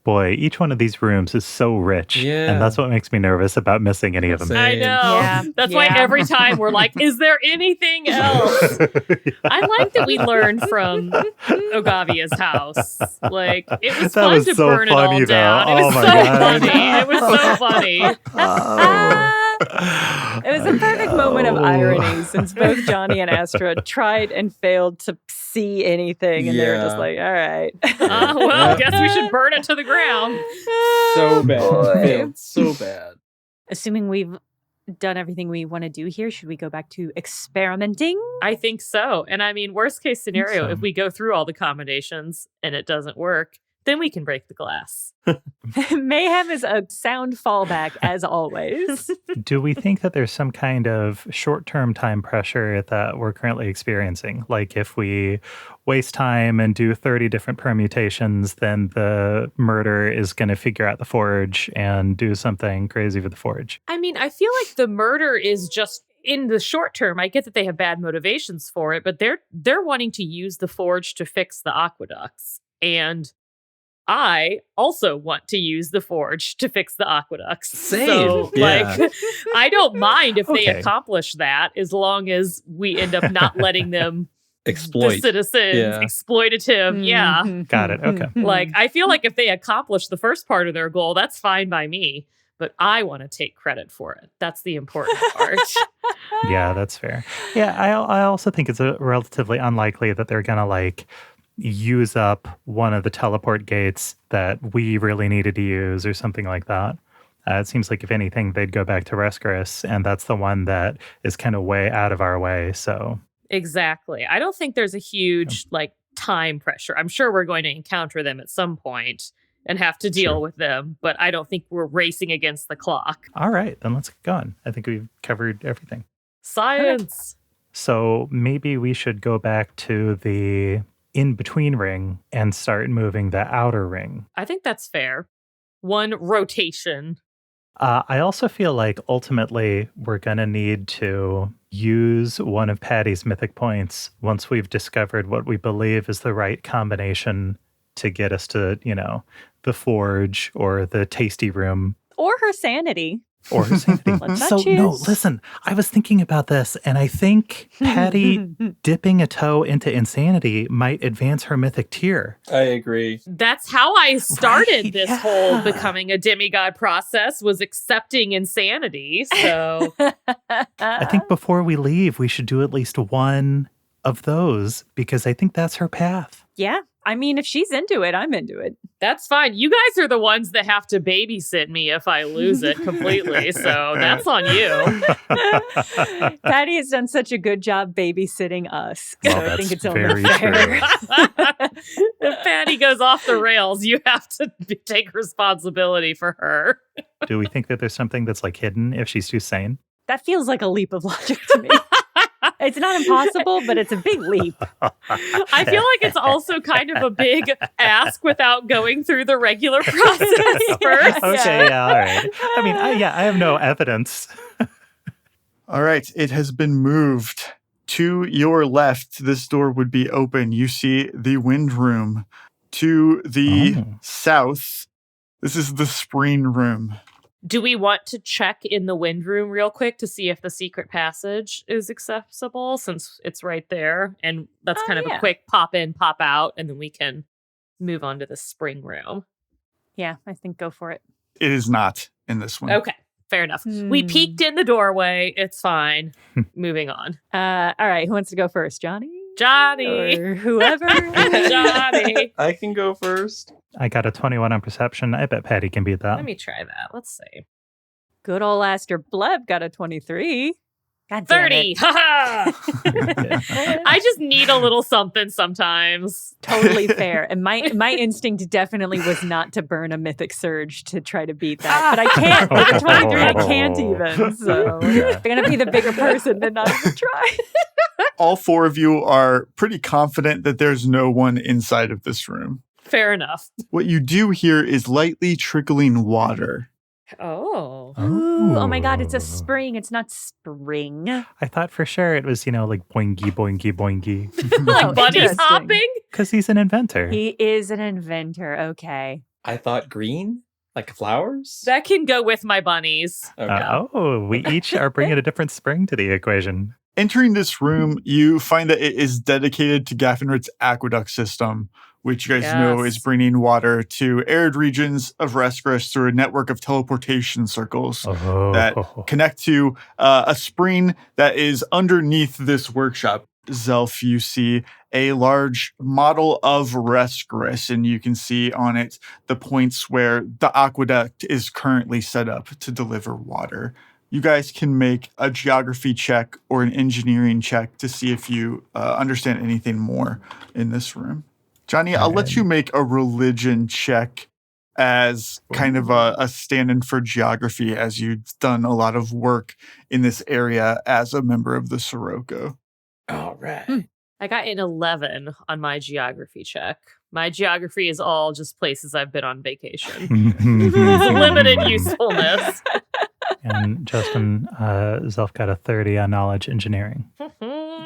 Boy, each one of these rooms is so rich. Yeah. And that's what makes me nervous about missing any of them. Same. I know. Yeah. That's why every time we're like, is there anything else? I like that we learned from Ogavia's house. It was That fun was to so burn it funny, all though. down. It Oh was my so God. funny. It was so funny. It was a perfect moment of irony since both Johnny and Astra tried and failed to see anything, and they were just Yeah. like, all right. Well, guess we should burn it to the ground. So bad. Boy. Failed so bad. Assuming we've done everything we want to do here, should we go back to experimenting? I think so. And I mean, worst case scenario, so. if we go through all the combinations and it doesn't work, then we can break the glass. Mayhem is a sound fallback, as always. Do we think that there's some kind of short-term time pressure that we're currently experiencing? Like if we waste time and do 30 different permutations, then the murder is going to figure out the forge and do something crazy with the forge. I mean, I feel like the murder is just in the short term. I get that they have bad motivations for it, but they're wanting to use the forge to fix the aqueducts. And I also want to use the forge to fix the aqueducts. Same. So, Yeah. I don't mind if they Okay. accomplish that as long as we end up not letting them, Exploit. the citizens, Yeah. exploitative. Yeah. Got it. Okay. I feel like if they accomplish the first part of their goal, that's fine by me. But I want to take credit for it. That's the important part. Yeah, that's fair. Yeah, I also think it's relatively unlikely that they're going to use up one of the teleport gates that we really needed to use or something like that. It seems like if anything, they'd go back to Reskarus, and that's the one that is kind of way out of our way. So Exactly. I don't think there's a huge time pressure. I'm sure we're going to encounter them at some point and have to deal Sure. with them, but I don't think we're racing against the clock. all right, then let's get going. I think we've covered everything. Science. So maybe we should go back to the in-between ring and start moving the outer ring. I think that's fair. One rotation. I also feel like ultimately we're going to need to use one of Patty's mythic points once we've discovered what we believe is the right combination to get us to, the forge or the tasty room. Or her sanity. Or sanity. Let's not So, no, choose. listen, I was thinking about this, and I think Patty dipping a toe into insanity might advance her mythic tier. I agree. That's how I started Right, this yeah. whole becoming a demigod process, was accepting insanity. So I think before we leave, we should do at least one of those, because I think that's her path. Yeah. I mean, if she's into it, I'm into it. that's fine. You guys are the ones that have to babysit me if I lose it completely. So that's on you. Patty has done such a good job babysitting us. Well, so I that's think it's only very fair. If Patty goes off the rails, you have to take responsibility for her. Do we think that there's something that's like hidden if she's too sane? That feels like a leap of logic to me. It's not impossible, but it's a big leap. I feel like it's also kind of a big ask without going through the regular process first. Okay, yeah, all right. I mean, I have no evidence. All right, it has been moved. To your left, this door would be open. You see the wind room. To the south, this is the spring room. Do we want to check in the wind room real quick to see if the secret passage is accessible, since it's right there? And that's kind of a quick pop in, pop out, and then we can move on to the spring room. Yeah, I think go for it. It is not in this one. Okay, fair enough. We peeked in the doorway. It's fine. Moving on. All right, who wants to go first? Johnny? Johnny! Or whoever? Johnny! I can go first. I got a 21 on perception. I bet Patty can beat that. Let me try that. Let's see. Good old Aster Bleb got a 23. God damn 30! it. Ha I just need a little something sometimes. Totally fair. And my instinct definitely was not to burn a mythic surge to try to beat that. But I can't. With a 23, I can't even. So Yeah. they're going to be the bigger person than not even try. All four of you are pretty confident that there's no one inside of this room. Fair enough. What you do hear is lightly trickling water. Oh. Ooh, oh my God, it's a spring. It's not spring. I thought for sure it was, like boingy, boingy, boingy. Oh, Bunny interesting. hopping? Because he's an inventor. He is an inventor. Okay. I thought green, like flowers. That can go with my bunnies. Okay. We each are bringing a different spring to the equation. Entering this room, you find that it is dedicated to Gafanrit's aqueduct system, which you guys know is bringing water to arid regions of Reskarus through a network of teleportation circles that connect to a spring that is underneath this workshop. Zelf, you see a large model of Reskarus, and you can see on it the points where the aqueduct is currently set up to deliver water. You guys can make a geography check or an engineering check to see if you understand anything more in this room. Johnny, I'll let you make a religion check as kind of a stand-in for geography, as you've done a lot of work in this area as a member of the Sirocco. All right. I got an 11 on my geography check. My geography is all just places I've been on vacation. It's limited usefulness. And Justin, Zelf got a 30 on knowledge engineering.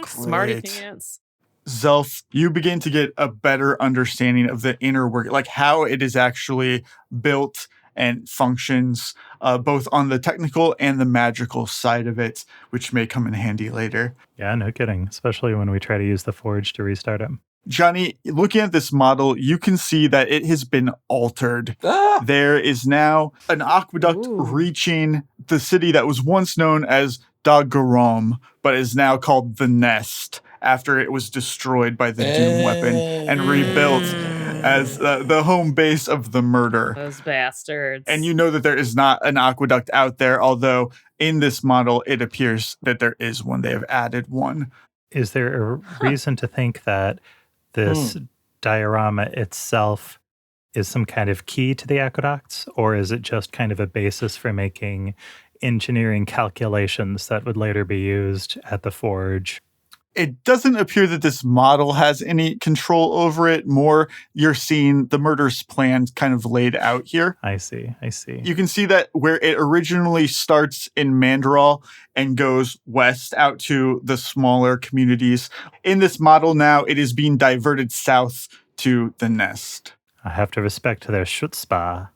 Smarty Great. pants. Zelf, you begin to get a better understanding of the inner work, like how it is actually built and functions, both on the technical and the magical side of it, which may come in handy later. Yeah, no kidding. Especially when we try to use the forge to restart it. Johnny, looking at this model, you can see that it has been altered. Ah! There is now an aqueduct reaching the city that was once known as Dagarom, but is now called the Nest, after it was destroyed by the Doom weapon and rebuilt as the home base of the murder. Those bastards. And you know that there is not an aqueduct out there, although in this model, it appears that there is one. They have added one. Is there a reason to think that this diorama itself is some kind of key to the aqueducts, or is it just kind of a basis for making engineering calculations that would later be used at the forge? It doesn't appear that this model has any control over it. More, you're seeing the murder's plan kind of laid out here. I see. You can see that where it originally starts in Mandral and goes west out to the smaller communities. In this model now, it is being diverted south to the Nest. I have to respect their chutzpah.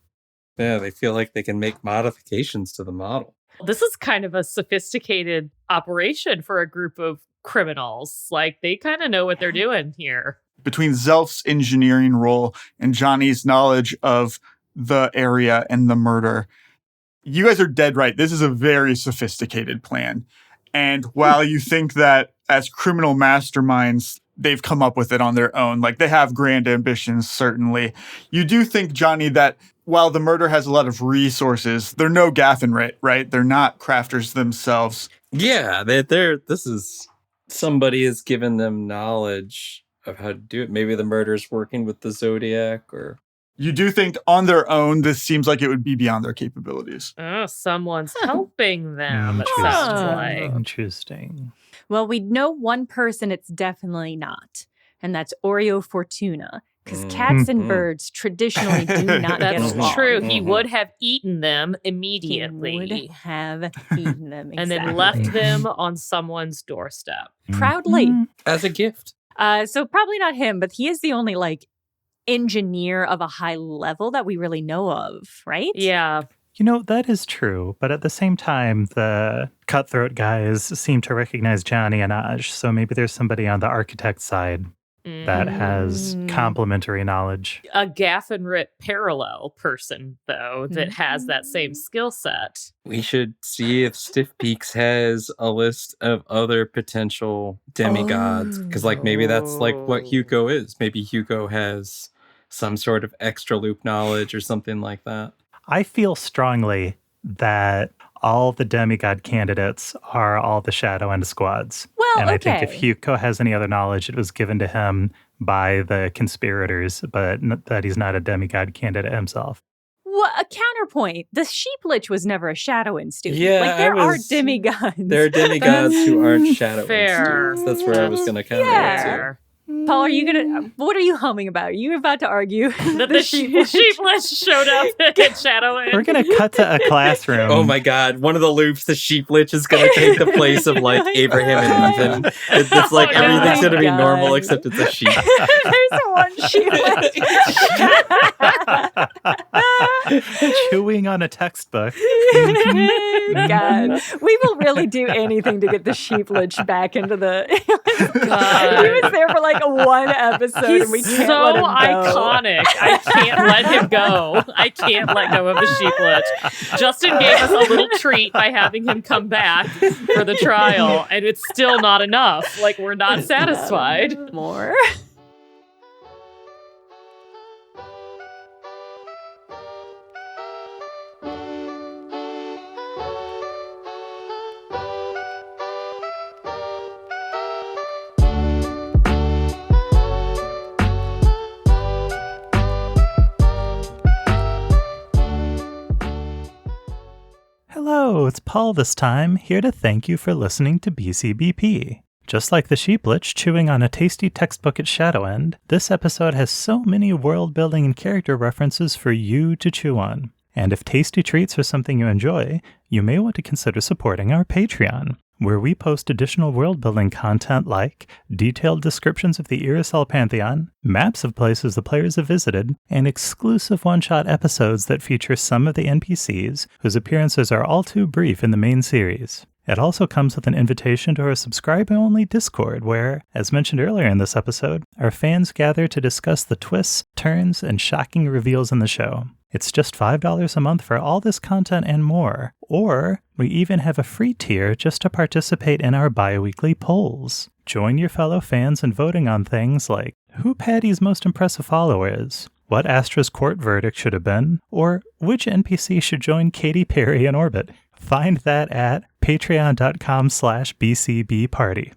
Yeah, they feel like they can make modifications to the model. This is kind of a sophisticated operation for a group of criminals. Like, they kind of know what they're doing here. Between Zelf's engineering role and Johnny's knowledge of the area and the murder, you guys are dead right. This is a very sophisticated plan. And while you think that as criminal masterminds, they've come up with it on their own, like they have grand ambitions, certainly, you do think, Johnny, that while the murder has a lot of resources, they're no Gafanrit, right? They're not crafters themselves. Yeah, this is somebody has given them knowledge of how to do it. Maybe the murder's working with the Zodiac, or You do think on their own, this seems like it would be beyond their capabilities. Oh, someone's helping them, it sounds like. Interesting. Well, we know one person it's definitely not, and that's Oreo Fortuna, because cats and birds traditionally do not get That's along. true. He would have eaten them He immediately. would have eaten them And then exactly. left them on someone's doorstep. proudly. as a gift. So probably not him, but he is the only engineer of a high level that we really know of, right? Yeah. You know, that is true. But at the same time, the cutthroat guys seem to recognize Johnny and Aj. So maybe there's somebody on the architect side that has complementary knowledge. A Gafanrit parallel person, though, that has that same skill set. We should see if Stiff Peaks has a list of other potential demigods. Because, maybe that's what Hugo is. Maybe Hugo has some sort of extra loop knowledge or something like that. I feel strongly that all the demigod candidates are all the Shadow End squads. Well, and I okay. think if Hugo has any other knowledge, it was given to him by the conspirators, but that he's not a demigod candidate himself. Well, a counterpoint. The Sheep Lich was never a Shadow End student. Yeah, there I are was- demigods. There are demigods who aren't Shadow End Fair. students. That's where I was going to counter that too. Fair. Paul, are you gonna? What are you humming about? Are you about to argue That the sheep list showed up at Shadow End. We're going to cut to a classroom. Oh my god, one of the loops, the sheep lich is going to take the place of Abraham and Ethan. It's everything's going to be God. normal except it's a sheep. There's one Sheep Lich. Chewing on a textbook. God, we will really do anything to get the Sheep Lich back into the. God. He was there for one episode, He's and we can't so let him go. iconic. I can't let him go. I can't let go of the sheep lich. Justin gave us a little treat by having him come back for the trial, and it's still not enough. We're not satisfied. More. Hello, it's Paul this time, here to thank you for listening to BCBP. Just like the sheep lich chewing on a tasty textbook at Shadow End, this episode has so many world building and character references for you to chew on. And if tasty treats are something you enjoy, you may want to consider supporting our Patreon, where we post additional world-building content like detailed descriptions of the Yrisol Pantheon, maps of places the players have visited, and exclusive one-shot episodes that feature some of the NPCs whose appearances are all too brief in the main series. It also comes with an invitation to our subscriber-only Discord where, as mentioned earlier in this episode, our fans gather to discuss the twists, turns, and shocking reveals in the show. It's just $5 a month for all this content and more. Or we even have a free tier just to participate in our bi-weekly polls. Join your fellow fans in voting on things like who Patty's most impressive follower is, what Astra's court verdict should have been, or which NPC should join Katy Perry in orbit. Find that at patreon.com/bcbparty.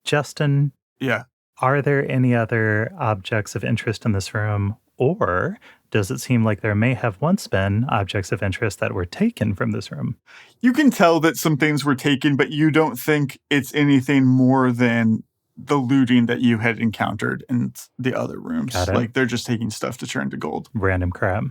Justin, Yeah. are there any other objects of interest in this room? Or does it seem like there may have once been objects of interest that were taken from this room? You can tell that some things were taken, but you don't think it's anything more than the looting that you had encountered in the other rooms. Got it. Like they're just taking stuff to turn to gold. Random crap.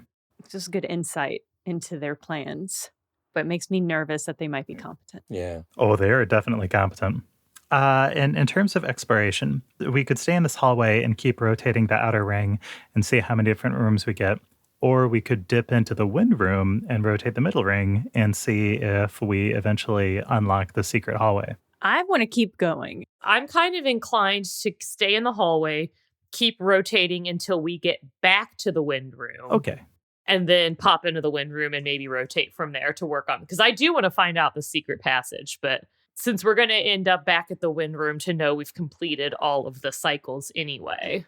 Just good insight into their plans, but it makes me nervous that they might be competent. Yeah. Oh, they are definitely competent. And in terms of exploration, we could stay in this hallway and keep rotating the outer ring and see how many different rooms we get. Or we could dip into the wind room and rotate the middle ring and see if we eventually unlock the secret hallway. I want to keep going. I'm kind of inclined to stay in the hallway, keep rotating until we get back to the wind room. Okay. And then pop into the wind room and maybe rotate from there to work on. Because I do want to find out the secret passage, but since we're going to end up back at the wind room to know we've completed all of the cycles anyway.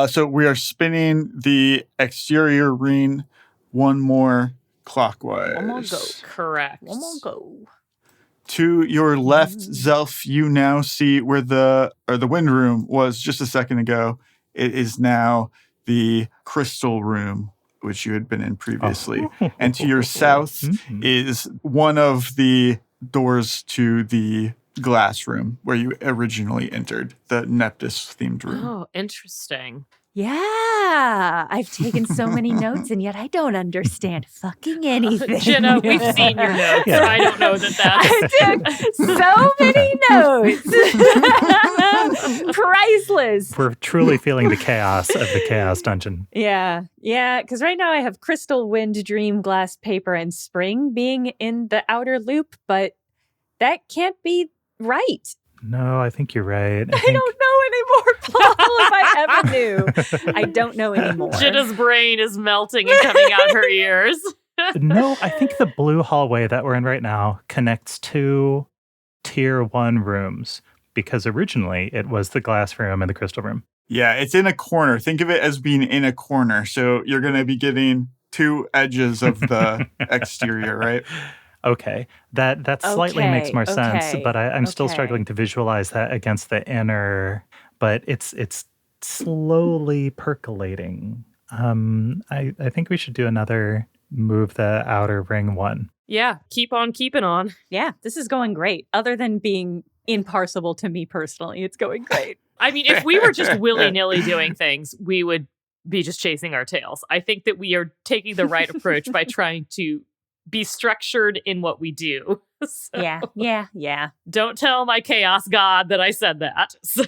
So we are spinning the exterior ring one more clockwise. One more go. Correct. One more go. To your left, Zelf, you now see where the wind room was just a second ago. It is now the crystal room, which you had been in previously. Oh. And to your south is one of the doors to the glass room where you originally entered, the Neptus-themed room. Oh, interesting. Yeah, I've taken so many notes and yet I don't understand fucking anything. Jenna, we've seen your notes. Yeah. I don't know that I took so many notes. Priceless. We're truly feeling the chaos of the Chaos Dungeon. Yeah, because right now I have crystal, wind, dream, glass, paper, and spring being in the outer loop, but that can't be right. No, I think you're right. I don't know anymore, Paul, if I ever knew. I don't know anymore. Jenna's brain is melting and coming out her ears. No, I think the blue hallway that we're in right now connects to tier 1 rooms because originally it was the glass room and the crystal room. Yeah, it's in a corner. Think of it as being in a corner. So you're going to be getting two edges of the exterior, right? Okay, that slightly makes more sense, okay, but I'm still okay. struggling to visualize that against the inner. But it's slowly percolating. I think we should do another move the outer ring one. Yeah, keep on keeping on. Yeah, this is going great. Other than being imparsible to me personally, it's going great. I mean, if we were just willy-nilly doing things, we would be just chasing our tails. I think that we are taking the right approach by trying to be structured in what we do. So, Yeah. don't tell my chaos god that I said that. So,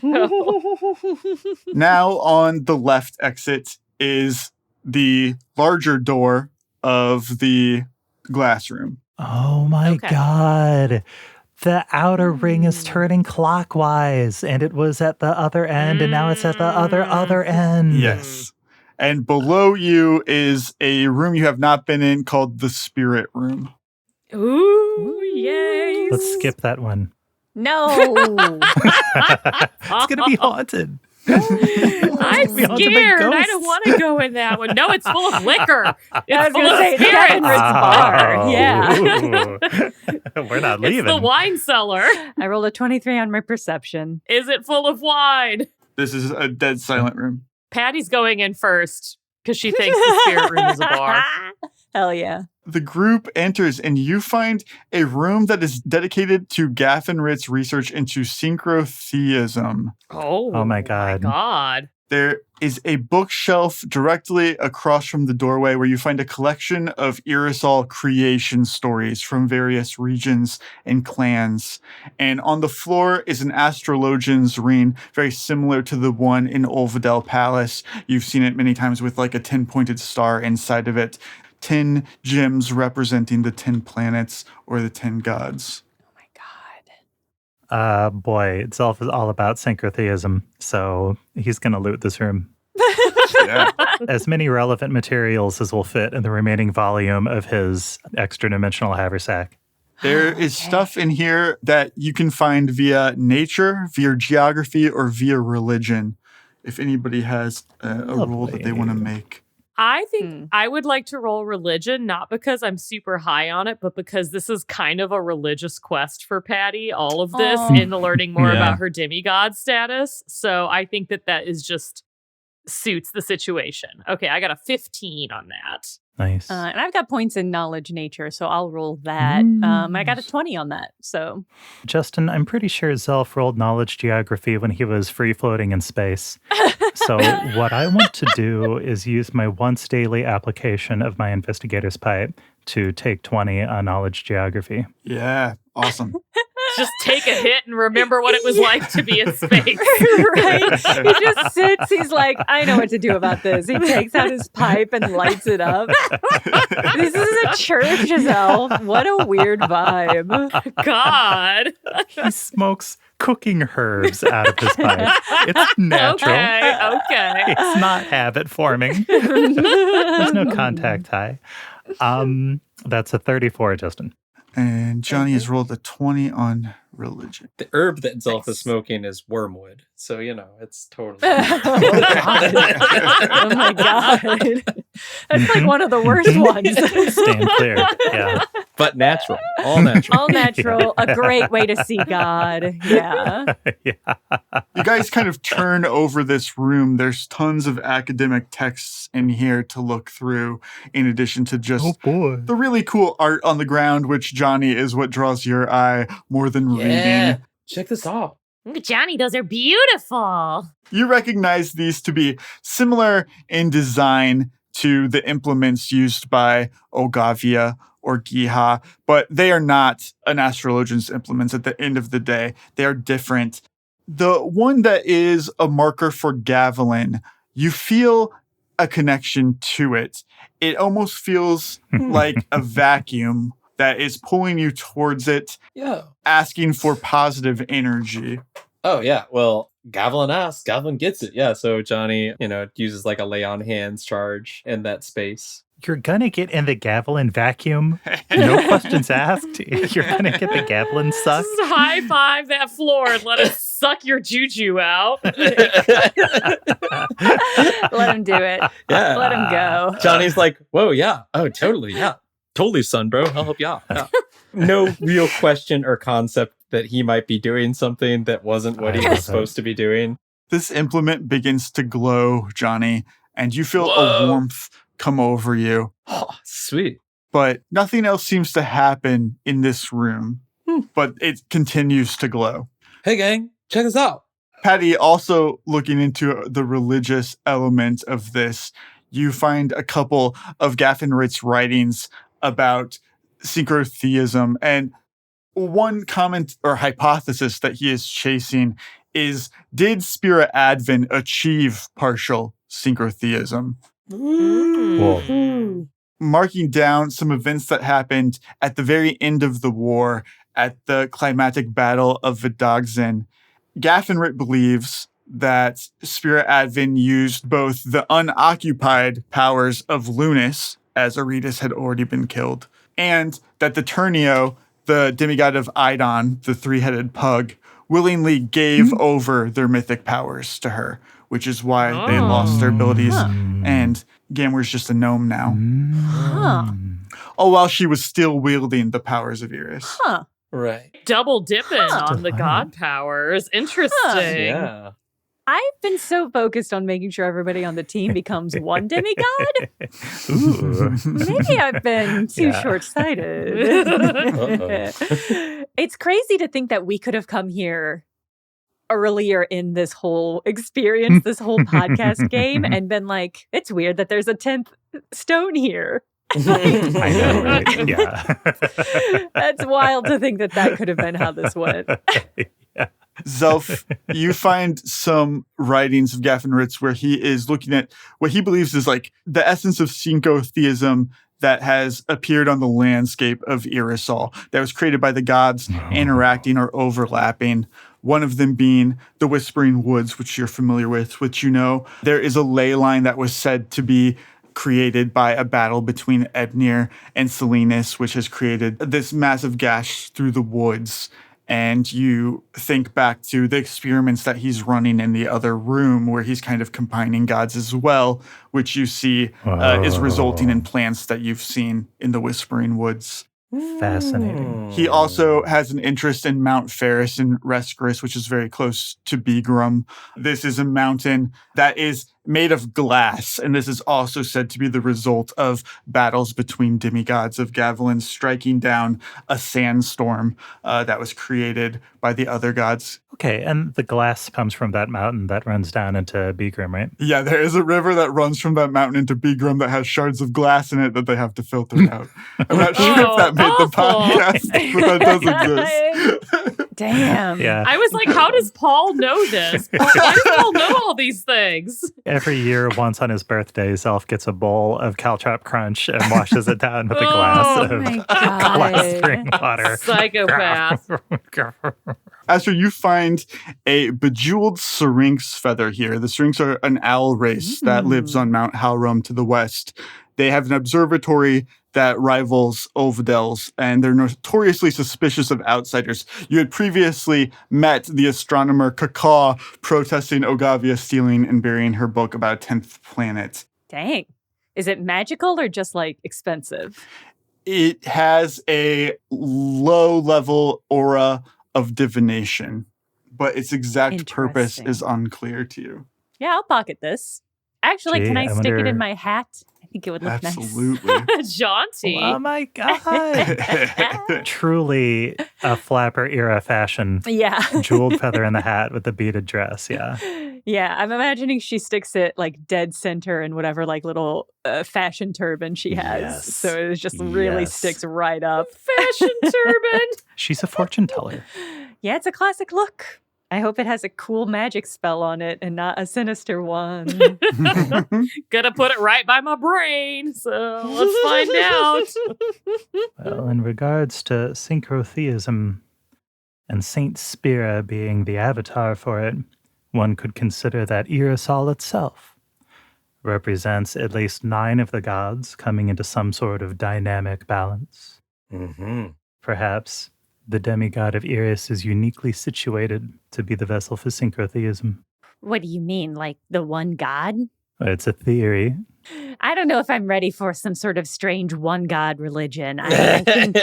Now on the left exit is the larger door of the glass room. Oh my Okay. God. The outer ring is turning clockwise, and it was at the other end, and now it's at the other end. Yes. And below you is a room you have not been in called the spirit room. ooh, yay. Let's skip that one. No. It's going to be haunted. I'm Be haunted by scared. I ghosts. don't want to go in that one. No, it's full of liquor. It's I was full going to of say, it's spirits. Gafanrit's bar. Yeah. Ooh. We're not It's leaving. the wine cellar. I rolled a 23 on my perception. Is it full of wine? This is a dead silent room. Patty's going in first because she thinks the spirit room is a bar. Hell yeah. The group enters and you find a room that is dedicated to Gafanrit's research into synchrotheism. Oh my God. God. There is a bookshelf directly across from the doorway where you find a collection of Yrisol creation stories from various regions and clans. And on the floor is an astrologian's ring, very similar to the one in Olvidel Palace. You've seen it many times with like a 10-pointed star inside of it. 10 gems representing the 10 planets or the 10 gods. Oh my God. Boy, Zelf is all about synchrotheism, so he's going to loot this room. Yeah. As many relevant materials as will fit in the remaining volume of his extra-dimensional haversack. There is stuff in here that you can find via nature, via geography, or via religion. If anybody has a rule that they want to make. I think I would like to roll religion, not because I'm super high on it, but because this is kind of a religious quest for Patty, all of this, Aw. and learning more Yeah. about her demigod status. So I think that is just suits the situation. Okay, I got a 15 on that. Nice. And I've got points in knowledge nature, so I'll roll that. I got a 20 on that, so. Justin, I'm pretty sure Zelf rolled knowledge geography when he was free floating in space. So what I want to do is use my once daily application of my investigator's pipe to take 20 on knowledge geography. Yeah, awesome. Just take a hit and remember what it was like to be in space. Right? He just sits, he's like, I know what to do about this. He takes out his pipe and lights it up. This is a church, Elf. What a weird vibe. God. He smokes cooking herbs out of his pipe. It's natural. Okay. It's not habit forming. There's no contact high. That's a 34, Justin. And Johnny has rolled a 20 on religion. The herb that Zelf is smoking is wormwood. So, it's totally. Oh my God. That's like one of the worst ones. Stand clear. Yeah. But natural. All natural. All natural. A great way to see God. Yeah. Yeah. You guys kind of turn over this room. There's tons of academic texts in here to look through, in addition to just Oh boy. the really cool art on the ground, which, Johnny, is what draws your eye more than reading. Check this out. Johnny, those are beautiful. You recognize these to be similar in design to the implements used by Ogavia or Giha, but they are not an astrologian's implements at the end of the day. They are different. The one that is a marker for Gavilan, you feel a connection to it. It almost feels like a vacuum that is pulling you towards it, Yeah. asking for positive energy. Oh, yeah. Well, Gavilan asks, Gavilan gets it. Yeah. So Johnny, uses like a lay on hands charge in that space. You're gonna get in the Gavilan vacuum. No questions asked. You're gonna get the Gavilan suck. Just high five that floor and let us suck your juju out. Let him do it. Yeah. Let him go. Johnny's like, whoa, yeah. Oh, totally. Yeah. Totally, son, bro. I'll help you out. Yeah. No real question or concept that he might be doing something that wasn't what he was supposed to be doing. This implement begins to glow, Johnny, and you feel a warmth come over you. Oh, sweet. But nothing else seems to happen in this room. But it continues to glow. Hey, gang, check this out. Patty, also looking into the religious element of this, you find a couple of Gafanrit's writings about synchrotheism. And one comment or hypothesis that he is chasing is, did Spirit Advent achieve partial synchrotheism? Whoa. Marking down some events that happened at the very end of the war at the climatic battle of Vidogzen. Gafanrit believes that Spirit Advent used both the unoccupied powers of Lunis, as Aretus had already been killed, and that the Turnio, the demigod of Idon, the three-headed pug, willingly gave over their mythic powers to her, which is why they lost their abilities. And Gamwer's just a gnome now. Huh. Oh, while she was still wielding the powers of Iris. Huh. Right. Double dipping on the Divine. god powers. Interesting. Yeah. I've been so focused on making sure everybody on the team becomes one demigod. Ooh. Maybe I've been too Yeah. short-sighted. Uh-oh. It's crazy to think that we could have come here earlier in this whole experience, this whole podcast game, and been like, it's weird that there's a 10th stone here. I know, right? Yeah. That's wild to think that could have been how this went. Zelf, you find some writings of Gafanrit's where he is looking at what he believes is like the essence of synchrotheism that has appeared on the landscape of Yrisol, that was created by the gods interacting or overlapping. One of them being the Whispering Woods, which you're familiar with, which there is a ley line that was said to be created by a battle between Ebnir and Selinus, which has created this massive gash through the woods. And you think back to the experiments that he's running in the other room where he's kind of combining gods as well, which you see is resulting in plants that you've seen in the Whispering Woods. Fascinating. He also has an interest in Mount Ferris in Reskarus, which is very close to Begram. This is a mountain that is made of glass, and this is also said to be the result of battles between demigods of Gavilan striking down a sandstorm that was created by the other gods. Okay, and the glass comes from that mountain that runs down into Begram, right? Yeah, there is a river that runs from that mountain into Begram that has shards of glass in it that they have to filter out. I'm not sure if that made the podcast, but that does exist. Damn. Yeah. I was like, how does Paul know this? Why does Paul know all these things? Every year, once on his birthday, Zelf gets a bowl of Caltrop Crunch and washes it down with a glass of my God. glass spring water. Psychopath. Asher, you find a bejeweled syrinx feather here. The syrinx are an owl race that lives on Mount Halrom to the west. They have an observatory that rivals Ovdel's, and they're notoriously suspicious of outsiders. You had previously met the astronomer Kaka protesting Ogavia stealing and burying her book about a 10th planet. Dang. Is it magical or just like expensive? It has a low-level aura of divination, but its exact purpose Interesting. is unclear to you. Yeah, I'll pocket this. Actually, Gee, can I I stick it wonder- in my hat? I think it would look Absolutely. Jaunty. Oh my God. Truly a flapper era fashion. nice. Yeah. Jeweled feather in the hat with the beaded dress. Yeah. Yeah, I'm imagining she sticks it like dead center in whatever like little fashion turban she has. Yes. So it just really Yes. sticks right up. Fashion turban. She's a fortune teller. Yeah, it's a classic look. I hope it has a cool magic spell on it and not a sinister one. Gonna put it right by my brain. So let's find out. Well, in regards to synchrotheism and Saint Spira being the avatar for it, one could consider that Yrisol itself represents at least 9 of the gods coming into some sort of dynamic balance. Mm-hmm. Perhaps the demigod of Iris is uniquely situated to be the vessel for synchrotheism. What do you mean? Like the one god? It's a theory. I don't know if I'm ready for some sort of strange one god religion. I think,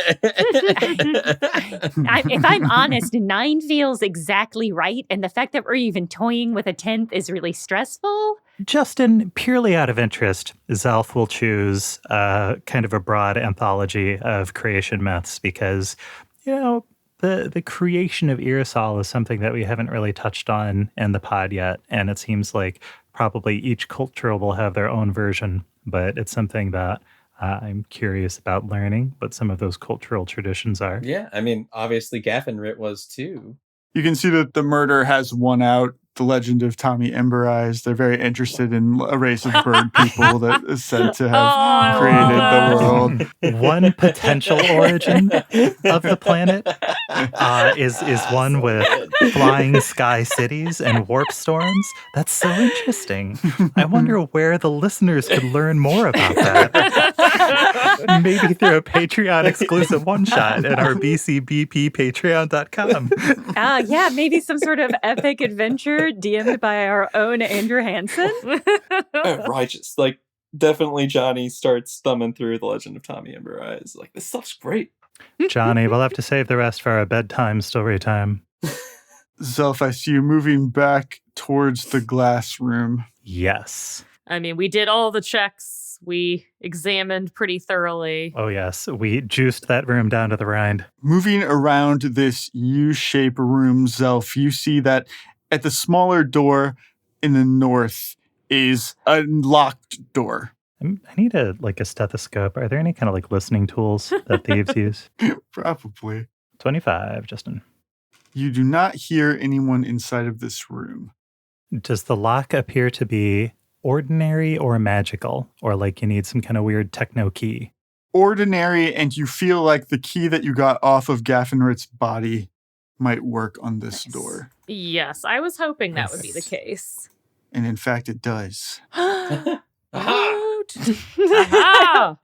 if I'm honest, 9 feels exactly right. And the fact that we're even toying with a 10th is really stressful. Justin, purely out of interest, Zelf will choose kind of a broad anthology of creation myths because, you know, the creation of Yrisol is something that we haven't really touched on in the pod yet. And it seems like probably each culture will have their own version, but it's something that I'm curious about learning what some of those cultural traditions are. Yeah, I mean, obviously Gafanrit was too. You can see that the murder has won out the legend of Tommy Ember Eyes. They're very interested in a race of bird people that is said to have created the world. One potential origin of the planet is one with flying sky cities and warp storms. That's so interesting. I wonder where the listeners could learn more about that. Maybe through a Patreon exclusive one shot at our bcbppatreon.com. Yeah, maybe some sort of epic adventure DM'd by our own Andrew Hansen. Righteous. Like, definitely Johnny starts thumbing through The Legend of Tommy Ember Eyes. Like, this stuff's great. Johnny, we'll have to save the rest for our bedtime story time. Zelf, I see you moving back towards the glass room. Yes. I mean, we did all the checks. We examined pretty thoroughly. Oh, yes. We juiced that room down to the rind. Moving around this U-shaped room, Zelf, you see that at the smaller door in the north is a locked door. I need a stethoscope. Are there any kind of listening tools that thieves use? Probably. 25, Justin. You do not hear anyone inside of this room. Does the lock appear to be ordinary or magical? Or you need some kind of weird techno key? Ordinary, and you feel like the key that you got off of Gafanrit's body might work on this door. Yes, I was hoping that would be the case. And in fact, it does. Aha! Aha!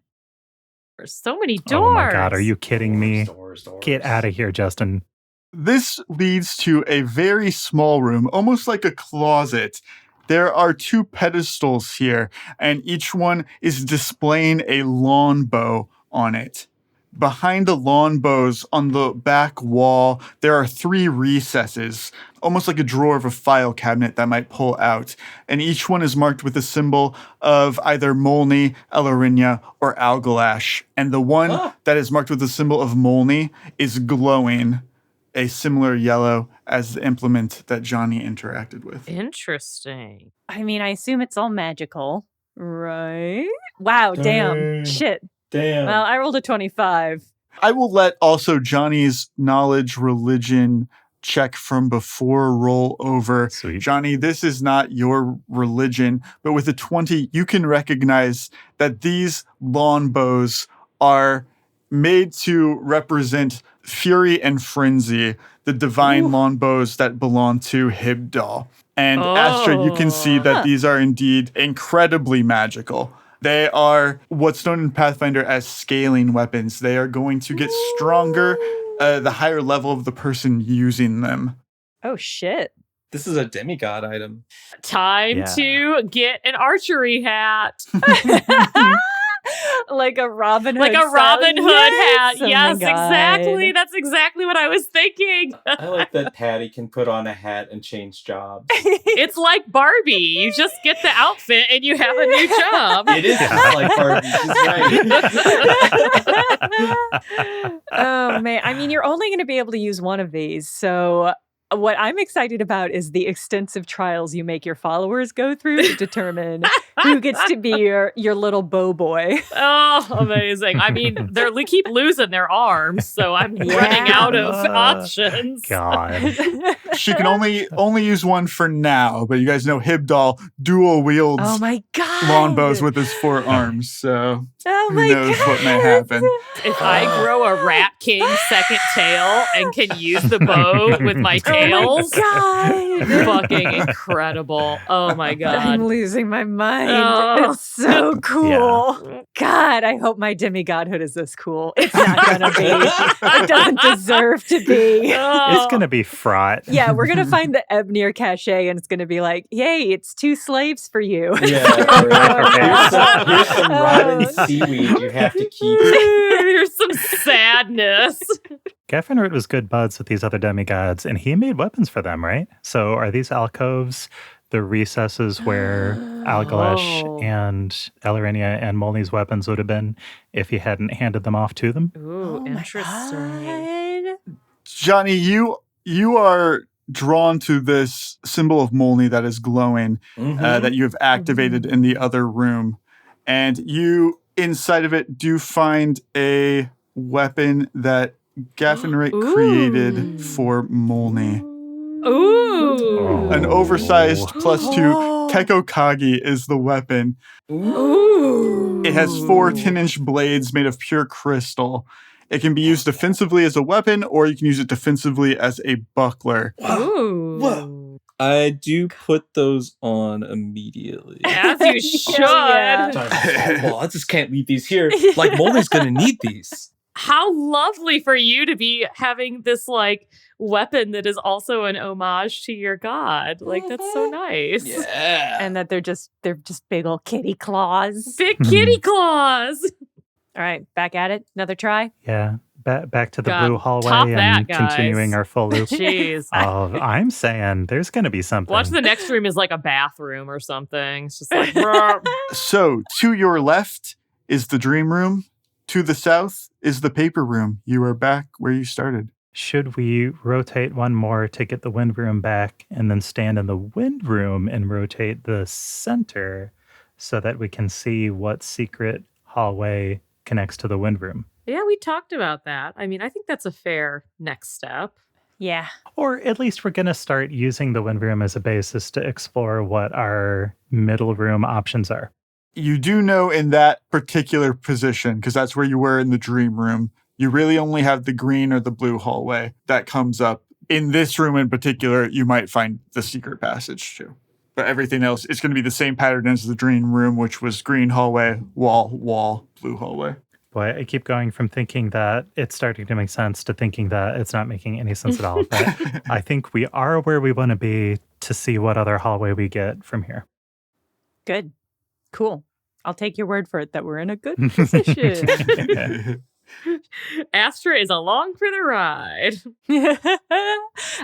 There's so many doors. Oh my God, are you kidding me? Doors. Get out of here, Justin. This leads to a very small room, almost like a closet. There are 2 pedestals here, and each one is displaying a lawn bow on it. Behind the lawn bows on the back wall, there are 3 recesses. almost like a drawer of a file cabinet that might pull out. And each one is marked with a symbol of either Molny, Elarinia, or Algalash. And the one that is marked with the symbol of Molny is glowing a similar yellow as the implement that Johnny interacted with. Interesting. I mean, I assume it's all magical, right? Wow, damn. Shit. Damn. Well, I rolled a 25. I will let also Johnny's knowledge religion check from before roll over. Sweet. Johnny, this is not your religion, but with a 20, you can recognize that these longbows are made to represent fury and frenzy, the divine longbows that belong to Hibdal. And Astra, you can see that these are indeed incredibly magical. They are what's known in Pathfinder as scaling weapons. They are going to get stronger the higher level of the person using them. Oh, shit. This is a demigod item. Time Yeah. to get an archery hat. Like a Robin Hood. Like a Robin Hood hat. Oh my Yes, God. exactly. That's exactly what I was thinking. I like that Patty can put on a hat and change jobs. It's like Barbie. You just get the outfit and you have a new job. It is just like Barbie. She's right. Oh, man. I mean, you're only going to be able to use one of these. So what I'm excited about is the extensive trials you make your followers go through to determine who gets to be your little bow boy. Oh, amazing. I mean, they keep losing their arms, so I'm running out of options. God. She can only use one for now, but you guys know Hibdal dual wields Oh, my God. longbows with his 4 arms, so Oh, who my knows God. what may happen. If I grow a Rat King second tail and can use the bow with my tails, Oh, my God. fucking incredible. Oh my I'm God. losing my mind. Oh. It's so cool. God, I hope my demigodhood is this cool. It's not gonna be. It doesn't deserve to be. Oh. It's going to be fraught. Yeah, we're gonna find the Ebnir cachet, and it's gonna be like, "Yay, it's 2 slaves for you." Yeah. Here's some rotten seaweed you have to keep. Here's some sadness. Gafanrit was good buds with these other demigods, and he made weapons for them, right? So are these alcoves the recesses where Algalesh Oh. and Elarinia and Molny's weapons would have been if he hadn't handed them off to them? Ooh, Oh my interesting. God. Johnny, you are drawn to this symbol of Molny that is glowing that you have activated in the other room. And you, inside of it, do find a weapon that Gafanrit created for Molny. Ooh. An oversized +2 Tekokagi is the weapon. Ooh. It has 4 10-inch blades made of pure crystal. It can be used defensively as a weapon, or you can use it defensively as a buckler. Ooh. Whoa. I do put those on immediately. As you should. Yeah. Well, I just can't leave these here. Like, Molly's gonna need these. How lovely for you to be having this like weapon that is also an homage to your god. Like that's so nice. Yeah. And that they're just big old kitty claws. Big kitty claws. All right, back at it. Another try. Yeah. Back to the God, blue hallway top and that, guys. continuing our full loop. Jeez. Oh, I'm saying there's going to be something. Watch the next room is like a bathroom or something. It's just like brr. So, to your left is the dream room. To the south is the paper room. You are back where you started. Should we rotate one more to get the wind room back and then stand in the wind room and rotate the center so that we can see what secret hallway connects to the wind room? Yeah, we talked about that. I mean, I think that's a fair next step. Yeah. Or at least we're going to start using the wind room as a basis to explore what our middle room options are. You do know in that particular position, because that's where you were in the dream room, you really only have the green or the blue hallway that comes up. In this room in particular, you might find the secret passage too. But everything else is going to be the same pattern as the dream room, which was green hallway, wall, blue hallway. Boy, I keep going from thinking that it's starting to make sense to thinking that it's not making any sense at all. But I think we are where we want to be to see what other hallway we get from here. Good. Cool. I'll take your word for it that we're in a good position. Astra is along for the ride.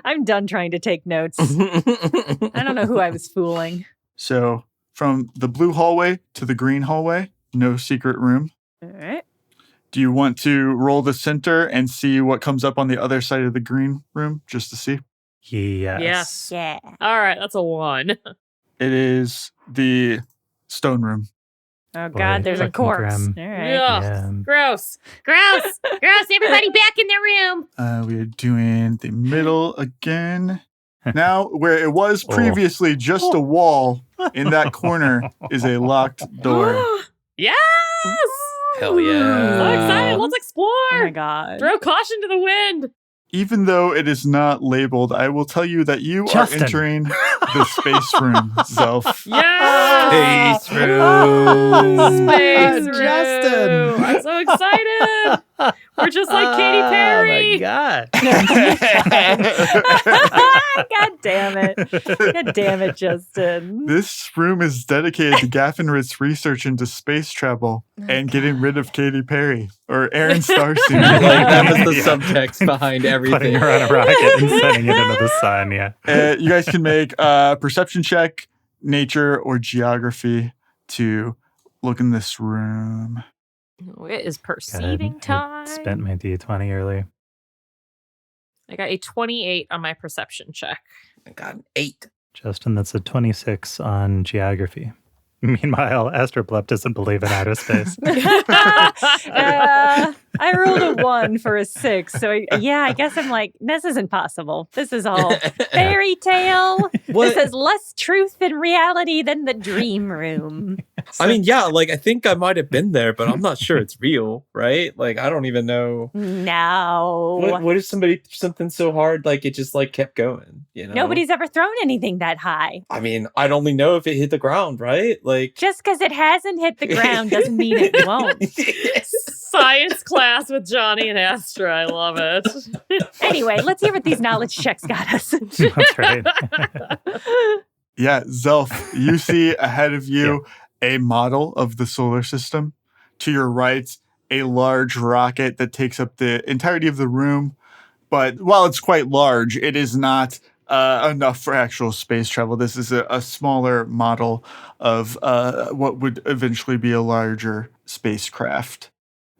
I'm done trying to take notes. I don't know who I was fooling. So from the blue hallway to the green hallway, no secret room. All right. Do you want to roll the center and see what comes up on the other side of the green room just to see? Yes. Yeah. All right, that's a 1. It is the stone room. Oh, Boy, God, there's a fucking corpse. grim. All right. Yeah. Gross. Gross. Gross. Everybody back in their room. We are doing the middle again. Now, where it was previously just a wall, in that corner is a locked door. Yes! Hell yeah. So excited. Let's explore. Oh, my God. Throw caution to the wind. Even though it is not labeled, I will tell you that you Justin. are entering the space room, Zelf. Yes! Space room. Space room. Justin. I'm so excited. We're just like Katy Perry. Oh, my God. God damn it. God damn it, Justin. This room is dedicated to Gafanrit's research into space travel and getting rid of Katy Perry or Aaron Starcy. Like, that was the Yeah. subtext behind Putting everything. her on a rocket and sending it into the sun, yeah. You guys can make a perception check, nature, or geography to look in this room. It is God, perceiving I time. spent my D20 early. I got a 28 on my perception check. I got an 8. Justin, that's a 26 on geography. Meanwhile, Astroplep doesn't believe in outer space. I rolled a 1 for a 6. So, I guess I'm like, this isn't possible. This is all fairy tale. What? This is less truth in reality than the dream room. I mean, yeah, like, I think I might have been there, but I'm not sure it's real, right? Like, I don't even know. No. What if somebody threw something so hard, like, it just, like, kept going, you know? Nobody's ever thrown anything that high. I mean, I'd only know if it hit the ground, right? Like... Just because it hasn't hit the ground doesn't mean it won't. Science class with Johnny and Astra. I love it. Anyway, let's hear what these knowledge checks got us. That's right. Yeah, Zelf, you see ahead of you a model of the solar system. To your right, a large rocket that takes up the entirety of the room. But while it's quite large, it is not enough for actual space travel. This is a smaller model of what would eventually be a larger spacecraft.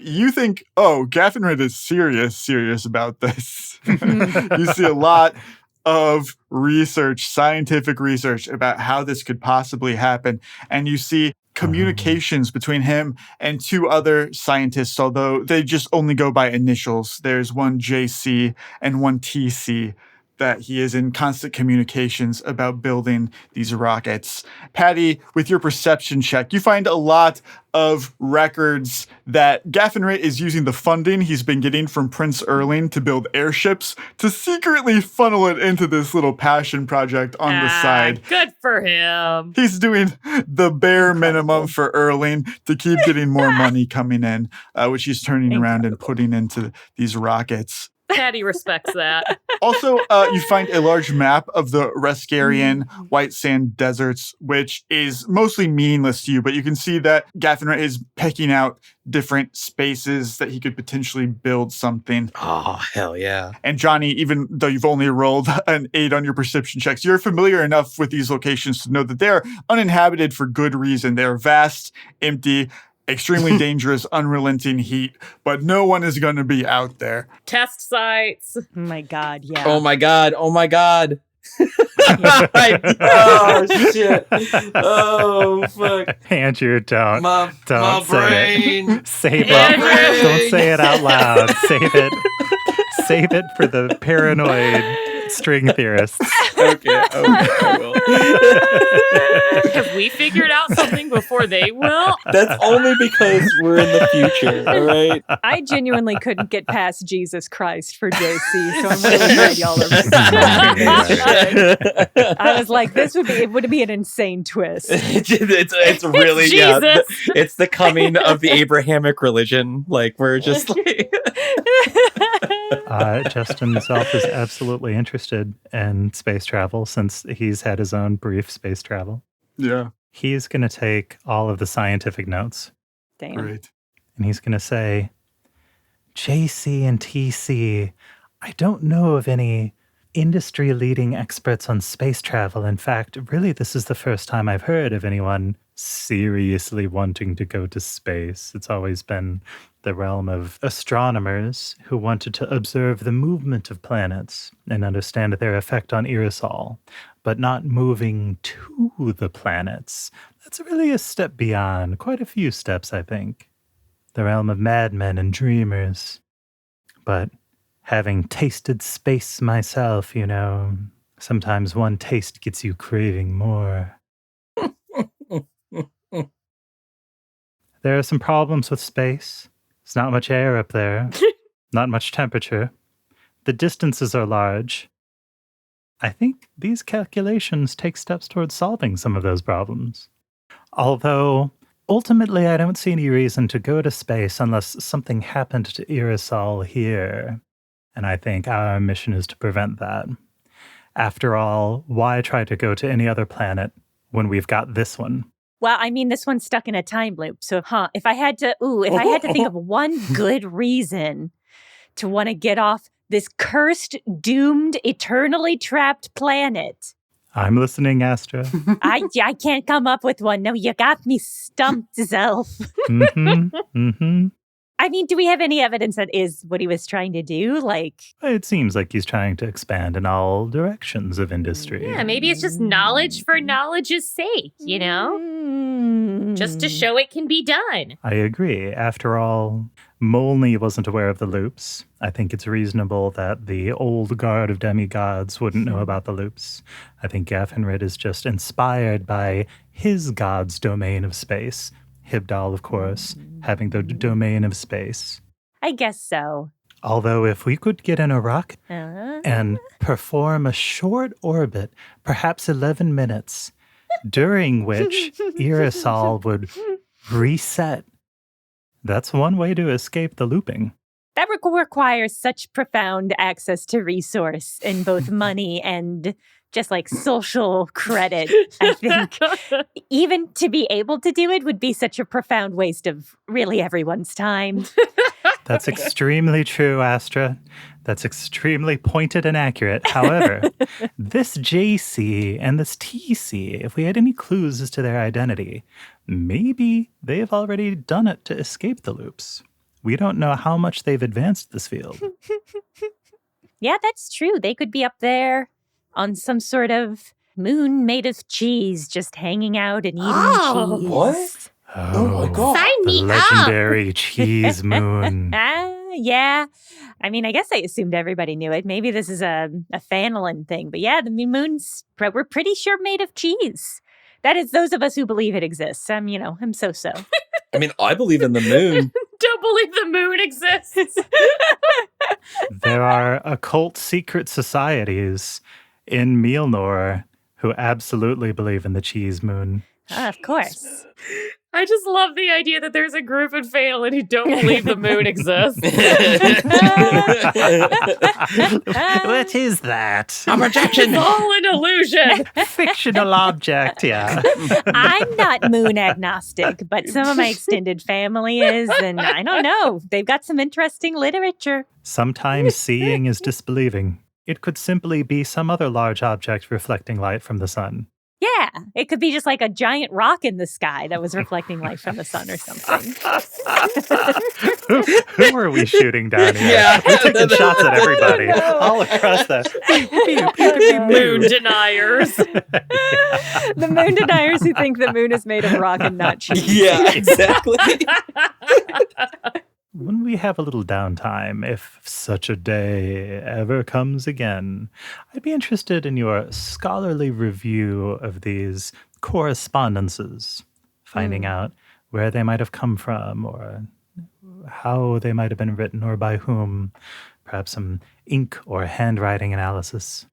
You think, oh, Gafanrit is serious about this. You see a lot of research, scientific research about how this could possibly happen. And you see communications between him and 2 other scientists, although they just only go by initials. There's one JC and one TC that he is in constant communications about building these rockets. Patty, with your perception check, you find a lot of records that Gafanrit is using the funding he's been getting from Prince Erling to build airships to secretly funnel it into this little passion project on the side. Good for him. He's doing the bare minimum for Erling to keep getting more money coming in, which he's turning around and putting into these rockets. Patty respects that. Also, you find a large map of the Reskarian white sand deserts, which is mostly meaningless to you, but you can see that Gafanrit is picking out different spaces that he could potentially build something. Oh, hell yeah. And Johnny, even though you've only rolled an 8 on your perception checks, you're familiar enough with these locations to know that they're uninhabited for good reason. They're vast, empty, extremely dangerous, unrelenting heat, but no one is going to be out there. Test sites. Oh my God, yeah. Oh my god. Oh shit. Oh fuck. Andrew, don't. My Don't say brain. it. Save My it. brain. Don't say it out loud. Save it. Save it for the paranoid string theorists. Okay, I will. Have we figured out something before they will? That's only because we're in the future, all right? I genuinely couldn't get past Jesus Christ for JC, so I'm really glad y'all are. I was like, it would be an insane twist. It's really Jesus. It's the coming of the Abrahamic religion. Like we're just like Justin Zelf is absolutely interested in space travel since he's had his own brief space travel. Yeah, He's going to take all of the scientific notes Damn. right. and he's going to say, JC and TC, I don't know of any industry-leading experts on space travel. In fact, really, this is the first time I've heard of anyone seriously wanting to go to space. It's always been the realm of astronomers who wanted to observe the movement of planets and understand their effect on Yrisol, but not moving to the planets. That's really a step beyond, quite a few steps, I think. The realm of madmen and dreamers. But having tasted space myself, sometimes one taste gets you craving more. There are some problems with space. There's not much air up there, not much temperature. The distances are large. I think these calculations take steps towards solving some of those problems. Although, ultimately, I don't see any reason to go to space unless something happened to Yrisol here. And I think our mission is to prevent that. After all, why try to go to any other planet when we've got this one? Well, I mean, this one's stuck in a time loop. So, if I had to think of one good reason to want to get off this cursed, doomed, eternally trapped planet. I'm listening, Astra. I can't come up with one. No, you got me stumped, Zelf. I mean, do we have any evidence that is what he was trying to do? It seems like he's trying to expand in all directions of industry. Yeah, maybe it's just knowledge for knowledge's sake, Just to show it can be done. I agree. After all, Molny wasn't aware of the loops. I think it's reasonable that the old guard of demigods wouldn't know about the loops. I think Gafanrit is just inspired by his god's domain of space. Hibdal, of course, having the domain of space. I guess so. Although if we could get in a rocket and perform a short orbit, perhaps 11 minutes, during which Yrisol would reset, that's one way to escape the looping. That requires such profound access to resource in both money and just social credit. I think even to be able to do it would be such a profound waste of really everyone's time. That's extremely true, Astra. That's extremely pointed and accurate. However, this JC and this TC, if we had any clues as to their identity, maybe they've already done it to escape the loops. We don't know how much they've advanced this field. Yeah, that's true. They could be up there on some sort of moon made of cheese, just hanging out and eating cheese. What? Oh my God. Sign me legendary cheese moon. Yeah. I mean, I guess I assumed everybody knew it. Maybe this is a Fanolin thing. But yeah, the moon's, we're pretty sure made of cheese. That is those of us who believe it exists. I'm so-so. I mean, I believe in the moon. Don't believe the moon exists. There are occult secret societies in Mielnor who absolutely believe in the cheese moon. Of course. I just love the idea that there's a group in Phelan who don't believe the moon exists. What is that? A projection! It's all an illusion. Fictional object, yeah. I'm not moon agnostic, but some of my extended family is, and I don't know. They've got some interesting literature. Sometimes seeing is disbelieving. It could simply be some other large object reflecting light from the sun. Yeah, it could be just like a giant rock in the sky that was reflecting light from the sun or something. Who are we shooting down here? Yeah. We're taking shots at everybody all across the Moon deniers. The moon deniers who think the moon is made of rock and not cheese. Yeah, exactly. When we have a little downtime, if such a day ever comes again, I'd be interested in your scholarly review of these correspondences, finding out where they might have come from or how they might have been written or by whom, perhaps some ink or handwriting analysis.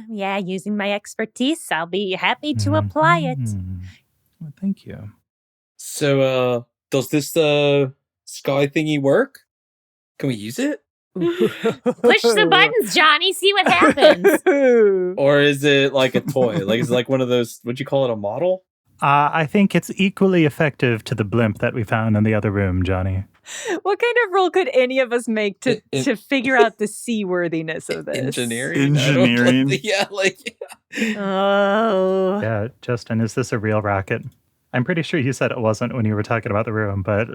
Yeah, using my expertise, I'll be happy to apply it. Well, thank you. So, does this sky thingy work? Can we use it? Push the buttons, Johnny. See what happens. Or is it like a toy? Like, is it like one of those, would you call it a model? I think it's equally effective to the blimp that we found in the other room, Johnny. What kind of roll could any of us make to figure out the seaworthiness of this? Engineering. Engineering. Yeah, like. Oh. Yeah, Justin, is this a real rocket? I'm pretty sure you said it wasn't when you were talking about the room, but,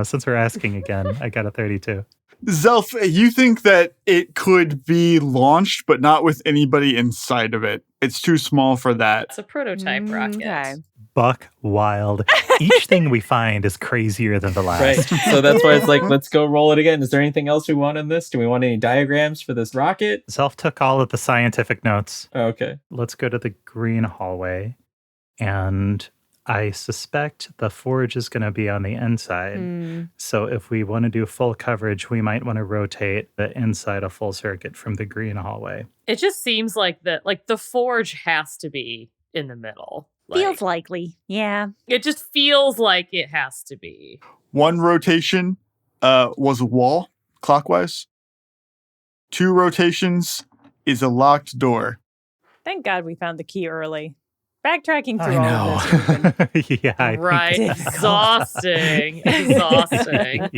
since we're asking again, I got a 32. Zelf, you think that it could be launched, but not with anybody inside of it. It's too small for that. It's a prototype rocket. Okay. Buck wild. Each thing we find is crazier than the Right. last. So that's why it's like, let's go roll it again. Is there anything else we want in this? Do we want any diagrams for this rocket? Zelf took all of the scientific notes. Oh, okay. Let's go to the green hallway. And I suspect the forge is going to be on the inside. So if we want to do full coverage, we might want to rotate the inside a full circuit from the green hallway. It just seems like the forge has to be in the middle. Feels likely. Yeah. It just feels like it has to be. One rotation was a wall, clockwise. 2 rotations is a locked door. Thank God we found the key early. Backtracking through I all of this. know. Yeah, I think Right. Exhausting. Exhausting.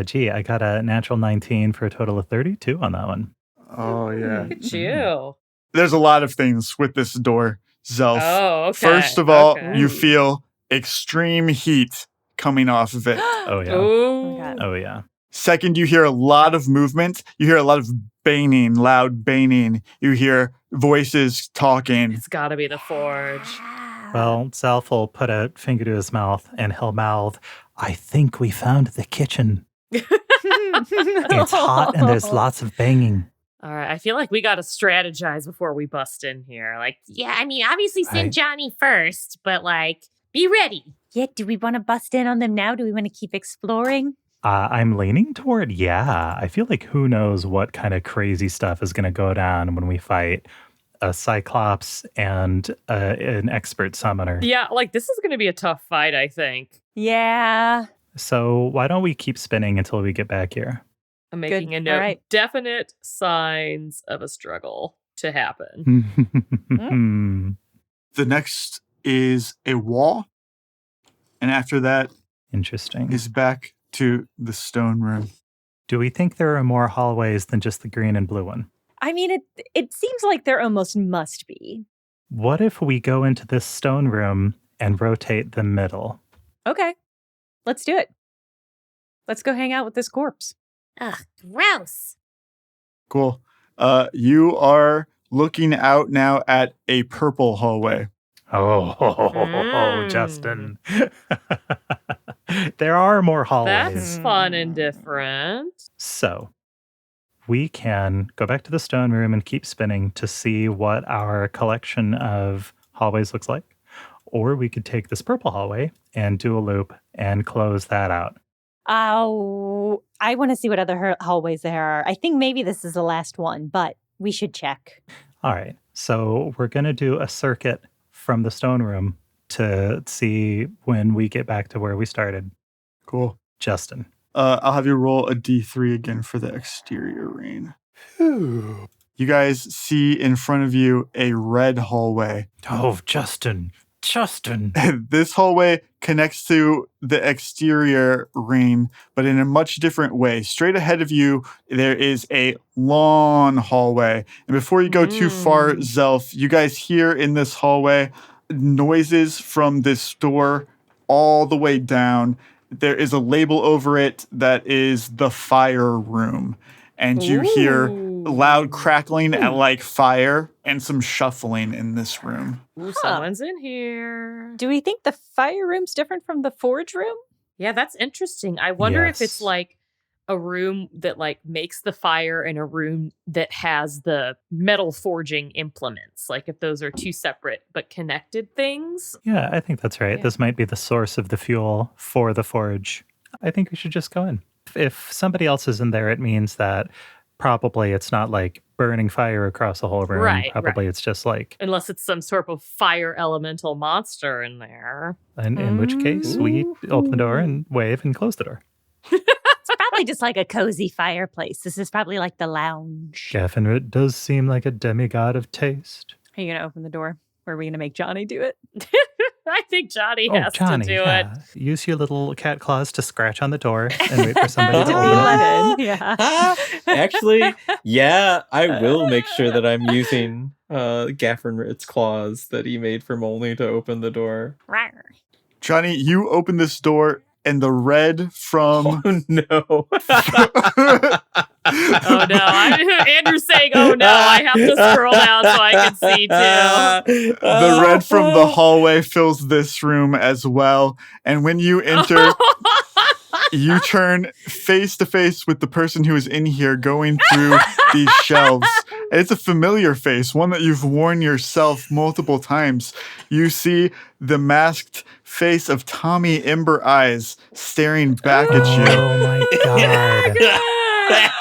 Gee, I got a natural 19 for a total of 32 on that one. Oh, yeah. Look at you. There's a lot of things with this door, Zelf. Oh, okay. First of all, Okay. you feel extreme heat coming off of it. Oh, yeah. Ooh. God. Oh, yeah. Second, you hear a lot of movement. You hear a lot of banging, loud banging. You hear voices talking. It's got to be the forge. Well, Zelf will put a finger to his mouth and he'll mouth, I think we found the kitchen. It's hot and there's lots of banging. All right. I feel like we got to strategize before we bust in here. Like, Yeah, I mean, obviously send I- Johnny first, but be ready. Yeah, do we want to bust in on them now? Do we want to keep exploring? I'm leaning toward, yeah. I feel like who knows what kind of crazy stuff is going to go down when we fight a Cyclops and an expert summoner. yeah, this is going to be a tough fight, I think. Yeah. So why don't we keep spinning until we get back here? I'm making Good. a note. All right. Definite signs of a struggle to happen. The next is a wall. And after that Interesting. is back to the stone room. Do we think there are more hallways than just the green and blue one? I mean, it seems like there almost must be. What if we go into this stone room and rotate the middle? Okay. Let's do it. Let's go hang out with this corpse. Ugh, gross. Cool. You are looking out now at a purple hallway. Oh, Justin. There are more hallways. That's fun and different. So we can go back to the stone room and keep spinning to see what our collection of hallways looks like. Or we could take this purple hallway and do a loop and close that out. Oh, I want to see what other hallways there are. I think maybe this is the last one, but we should check. All right. So we're going to do a circuit from the stone room to see when we get back to where we started. Cool. Justin. I'll have you roll a d3 again for the exterior rain. You guys see in front of you a red hallway. Oh, Justin. This hallway connects to the exterior ring, but in a much different way. Straight ahead of you, there is a long hallway. And before you go too far, Zelf, you guys hear in this hallway noises from this door all the way down. There is a label over it that is the fire room. And you hear loud crackling at like fire and some shuffling in this room. Ooh, someone's in here. Do we think the fire room's different from the forge room? Yeah, that's interesting. I wonder if it's Yes. like a room that makes the fire and a room that has the metal forging implements. Like if those are two separate but connected things. Yeah, I think that's right. Yeah. This might be the source of the fuel for the forge. I think we should just go in. If somebody else is in there, it means that probably it's not like burning fire across the whole room. Right, Probably it's just like, Unless it's some sort of fire elemental monster in there. in which case we open the door and wave and close the door. It's probably just like a cozy fireplace. This is probably like the lounge. Gafanrit does seem like a demigod of taste. Are you going to open the door? Or are we going to make Johnny do it? I think Johnny Oh, has Johnny, to do it. yeah. Use your little cat claws to scratch on the door and wait for somebody To to be open it. let in, yeah. Actually, yeah, I will make sure that I'm using Gafanrit's claws that he made for Molny to open the door. Johnny, you open this door, and the red from Oh no. Oh no, Andrew's saying, oh no, I have to scroll down so I can see too. the red from the hallway fills this room as well. And when you enter, you turn face to face with the person who is in here going through these shelves. And it's a familiar face, one that you've worn yourself multiple times. You see the masked face of Tommy Ember Eyes staring back at you. Oh my god.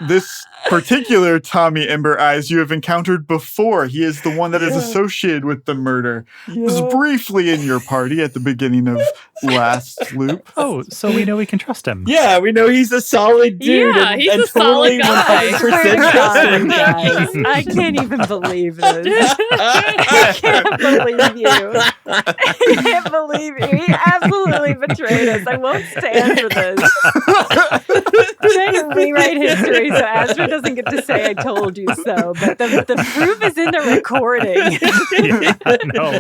This particular Tommy Ember Eyes you have encountered before. He is the one that is associated with the murder. He was briefly in your party at the beginning of last loop. Oh, so we know we can trust him. Yeah, we know he's a solid dude. Yeah, and, he's and a solid totally guy. 100% trustworthy. Guys, I can't even believe this. I can't believe you. I can't believe you. He absolutely betrayed us. I won't stand for this. Trying to rewrite history so Astra doesn't get to say I told you so. But the proof is in the recording. No,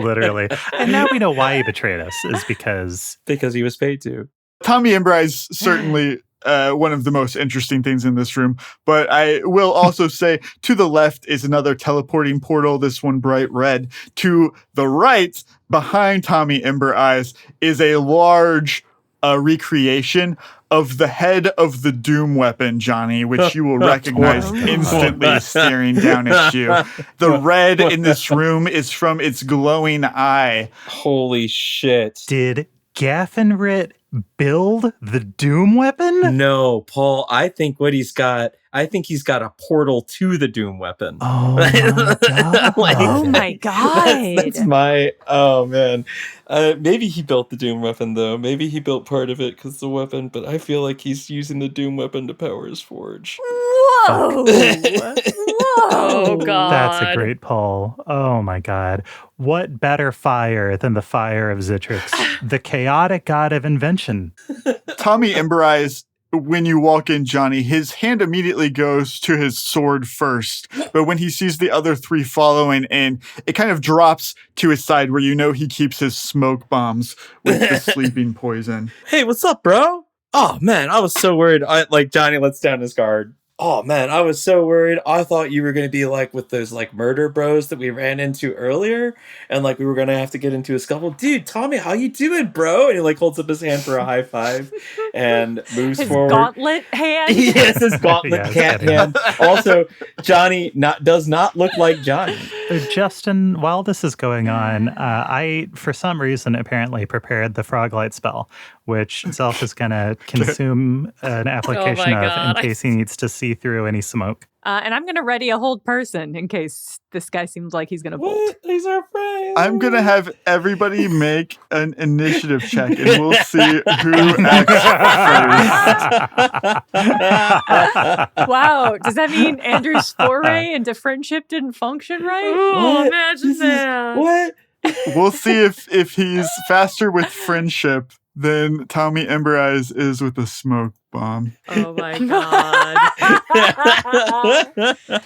literally. And now we know why he betrayed us, is because Because he was paid to. Tommy Ember Eyes certainly one of the most interesting things in this room. But I will also say to the left is another teleporting portal, this one bright red. To the right, behind Tommy Ember Eyes, is a large recreation of the head of the Doom weapon, Johnny, which you will recognize instantly staring down at you. The red in this room is from its glowing eye. Holy shit. did Gafanrit build the Doom weapon? No, Paul, I think he's got a portal to the Doom weapon. Oh my god. Oh my god. That's my, oh man. Maybe he built the Doom weapon though. Maybe he built part of it because the weapon, but I feel like he's using the Doom weapon to power his forge. Whoa. Whoa. Oh god. That's a great poll. Oh my god. What better fire than the fire of Zitrix, the chaotic god of invention? Tommy Ember Eyes, when you walk in, Johnny, his hand immediately goes to his sword first. But when he sees the other three following in, it kind of drops to his side where you know he keeps his smoke bombs with the sleeping poison. Hey, what's up, bro? Oh man, I was so worried. Johnny lets down his guard. Oh man, I was so worried. I thought you were gonna be like with those like murder bros that we ran into earlier, and like we were gonna have to get into a scuffle. Dude, Tommy, how you doing, bro? And he like holds up his hand for a high five and moves His forward. gauntlet hand. Yes, his gauntlet Yes, cat yeah. hand. Also, Johnny does not look like Johnny. Justin, while this is going on, I, for some reason, apparently prepared the Froglight spell, which Zelf is going to consume an application of God. in case he needs to see through any smoke. And I'm going to ready a hold person in case this guy seems like he's going to bolt. What? He's our friend. I'm going to have everybody make an initiative check, and we'll see who acts first. Wow. Does that mean Andrew's foray into friendship didn't function right? Oh, What? imagine that. What? We'll see if he's faster with friendship than Tommy Ember Eyes is with a smoke bomb. Oh my god.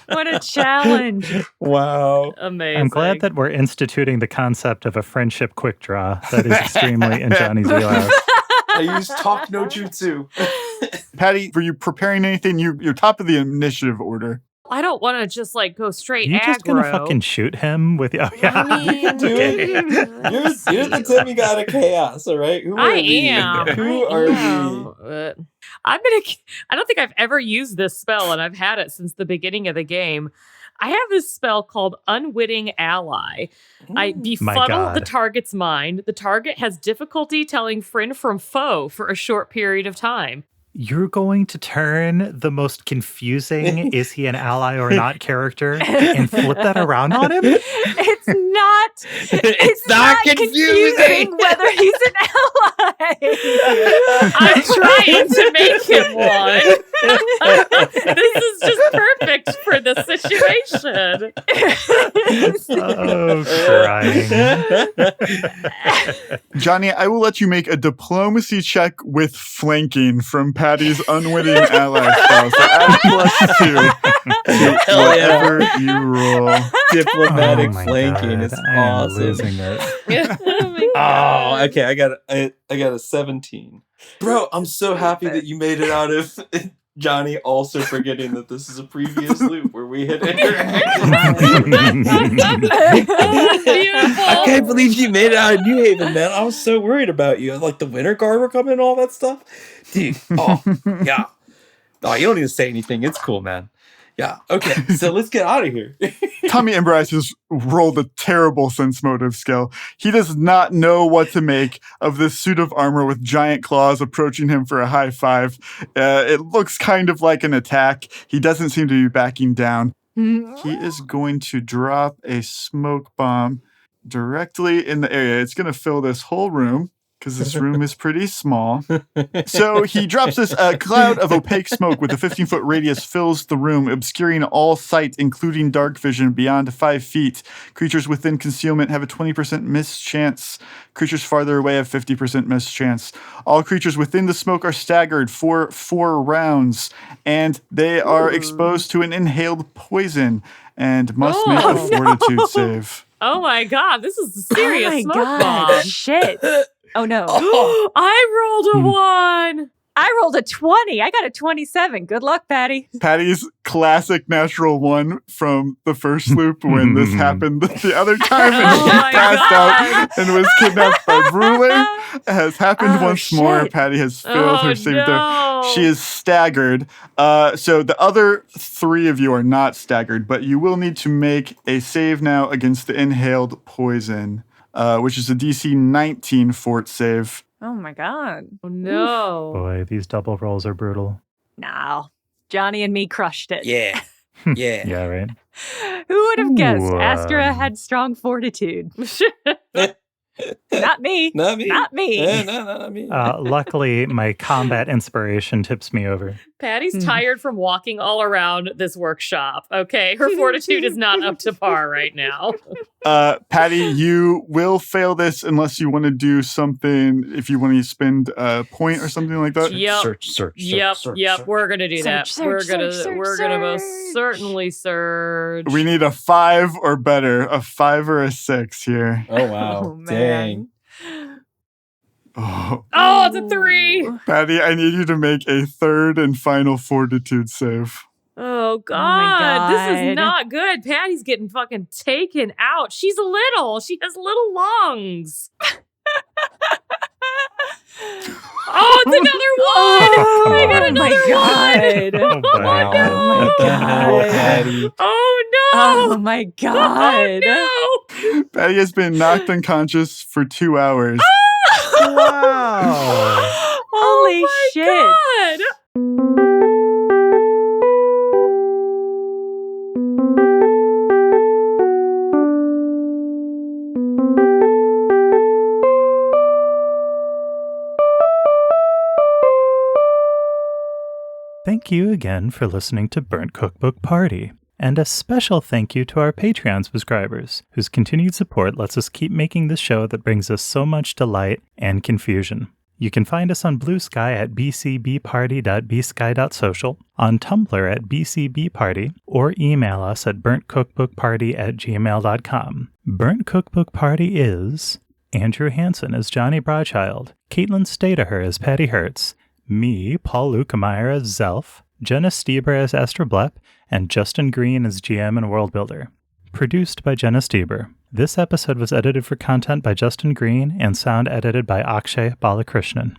What a challenge. Wow. Amazing. I'm glad that we're instituting the concept of a friendship quick draw. That is extremely in Johnny's wheelhouse. I used talk no jutsu. Patty, were you preparing anything? You're top of the initiative order. I don't want to just like go straight You aggro. just gonna fucking shoot him with? Oh yeah, I mean, Do it. You're the demigod of chaos, all right? Who are I we? am. Who are we? I don't think I've ever used this spell, and I've had it since the beginning of the game. I have this spell called Unwitting Ally. I befuddle God. the target's mind. The target has difficulty telling friend from foe for a short period of time. You're going to turn the most confusing "is he an ally or not" character and flip that around on him? It's not. It's not confusing. Whether he's an ally. I'm trying to make him one. This is just perfect perfect for the situation. Oh, crying. Johnny, I will let you make a diplomacy check with flanking from Patty's unwitting ally spell. So add +2 to Hell yeah. whatever you roll. Diplomatic Oh my flanking God, is I am awesome. losing it. Oh, okay. I got a 17. Bro, I'm so happy that you made it out of Johnny also forgetting that this is a previous loop where we had interacted. I can't believe you made it out of New Haven, man. I was so worried about you. Like the Winter Guard were coming and all that stuff. Dude, oh, yeah. Oh, you don't need to say anything. It's cool, man. Yeah, okay. So let's get out of here. Tommy Embrice has rolled a terrible sense motive skill. He does not know what to make of this suit of armor with giant claws approaching him for a high five. It looks kind of like an attack. He doesn't seem to be backing down. He is going to drop a smoke bomb directly in the area. It's going to fill this whole room because this room is pretty small. So he drops this cloud of opaque smoke with a 15-foot radius fills the room, obscuring all sight, including dark vision beyond 5 feet. Creatures within concealment have a 20% miss chance. Creatures farther away have 50% miss chance. All creatures within the smoke are staggered for 4 rounds, and they are exposed to an inhaled poison and must make a fortitude save. Oh my God, this is a serious oh my smoke God. bomb. Shit. Oh no. I rolled a 1. I rolled a 20. I got a 27. Good luck, Patty. Patty's classic natural 1 from the first loop when this happened the other time and Oh she my passed God. out and was kidnapped by Brule has happened Oh, once more. shit. Patty has failed her saving throw. No. She is staggered. So the other 3 of you are not staggered, but you will need to make a save now against the inhaled poison, which is a DC 19 fort save. Oh my God. Oh no. Boy, these double rolls are brutal. No. Johnny and me crushed it. Yeah. Yeah. Yeah, right? Who would have guessed Ooh, Astra had strong fortitude? Not me. Not me. Not me. No, not me. Luckily, my combat inspiration tips me over. Patty's tired from walking all around this workshop. Okay, her fortitude is not up to par right now. Patty, you will fail this unless you want to do something, if you want to spend a point or something like that. Yep. Search. Yep. We're gonna do that. Search, We're search, gonna most search. certainly search. We need a 5 or better, a 5 or a 6 here. Oh, wow. Oh, man. Dang. Oh, Oh, it's a 3. Patty, I need you to make a 3rd and final fortitude save. Oh God, this God. is not good. Patty's getting fucking taken out. She's little. She has little lungs. Oh, it's another 1. I got another God. Oh, Wow. no. God. Patty. Oh no. Oh my God. Oh, no. Patty has been knocked unconscious for 2 hours. Wow. Holy shit. God. Thank you again for listening to Burnt Cookbook Party. And a special thank you to our Patreon subscribers, whose continued support lets us keep making this show that brings us so much delight and confusion. You can find us on Blue Sky at bcbparty.bsky.social, on Tumblr at bcbparty, or email us at burntcookbookparty@gmail.com. Burnt Cookbook Party is Andrew Hansen as Johnny Broadchild, Caitlin Stayduhar as Patty Hertz, me, Paul Luetkemeyer as Zelf, Jenna Stoeber as Esther Blepp, and Justin Green as GM and World Builder. Produced by Jenna Stoeber. This episode was edited for content by Justin Green and sound edited by Akshay Balakrishnan.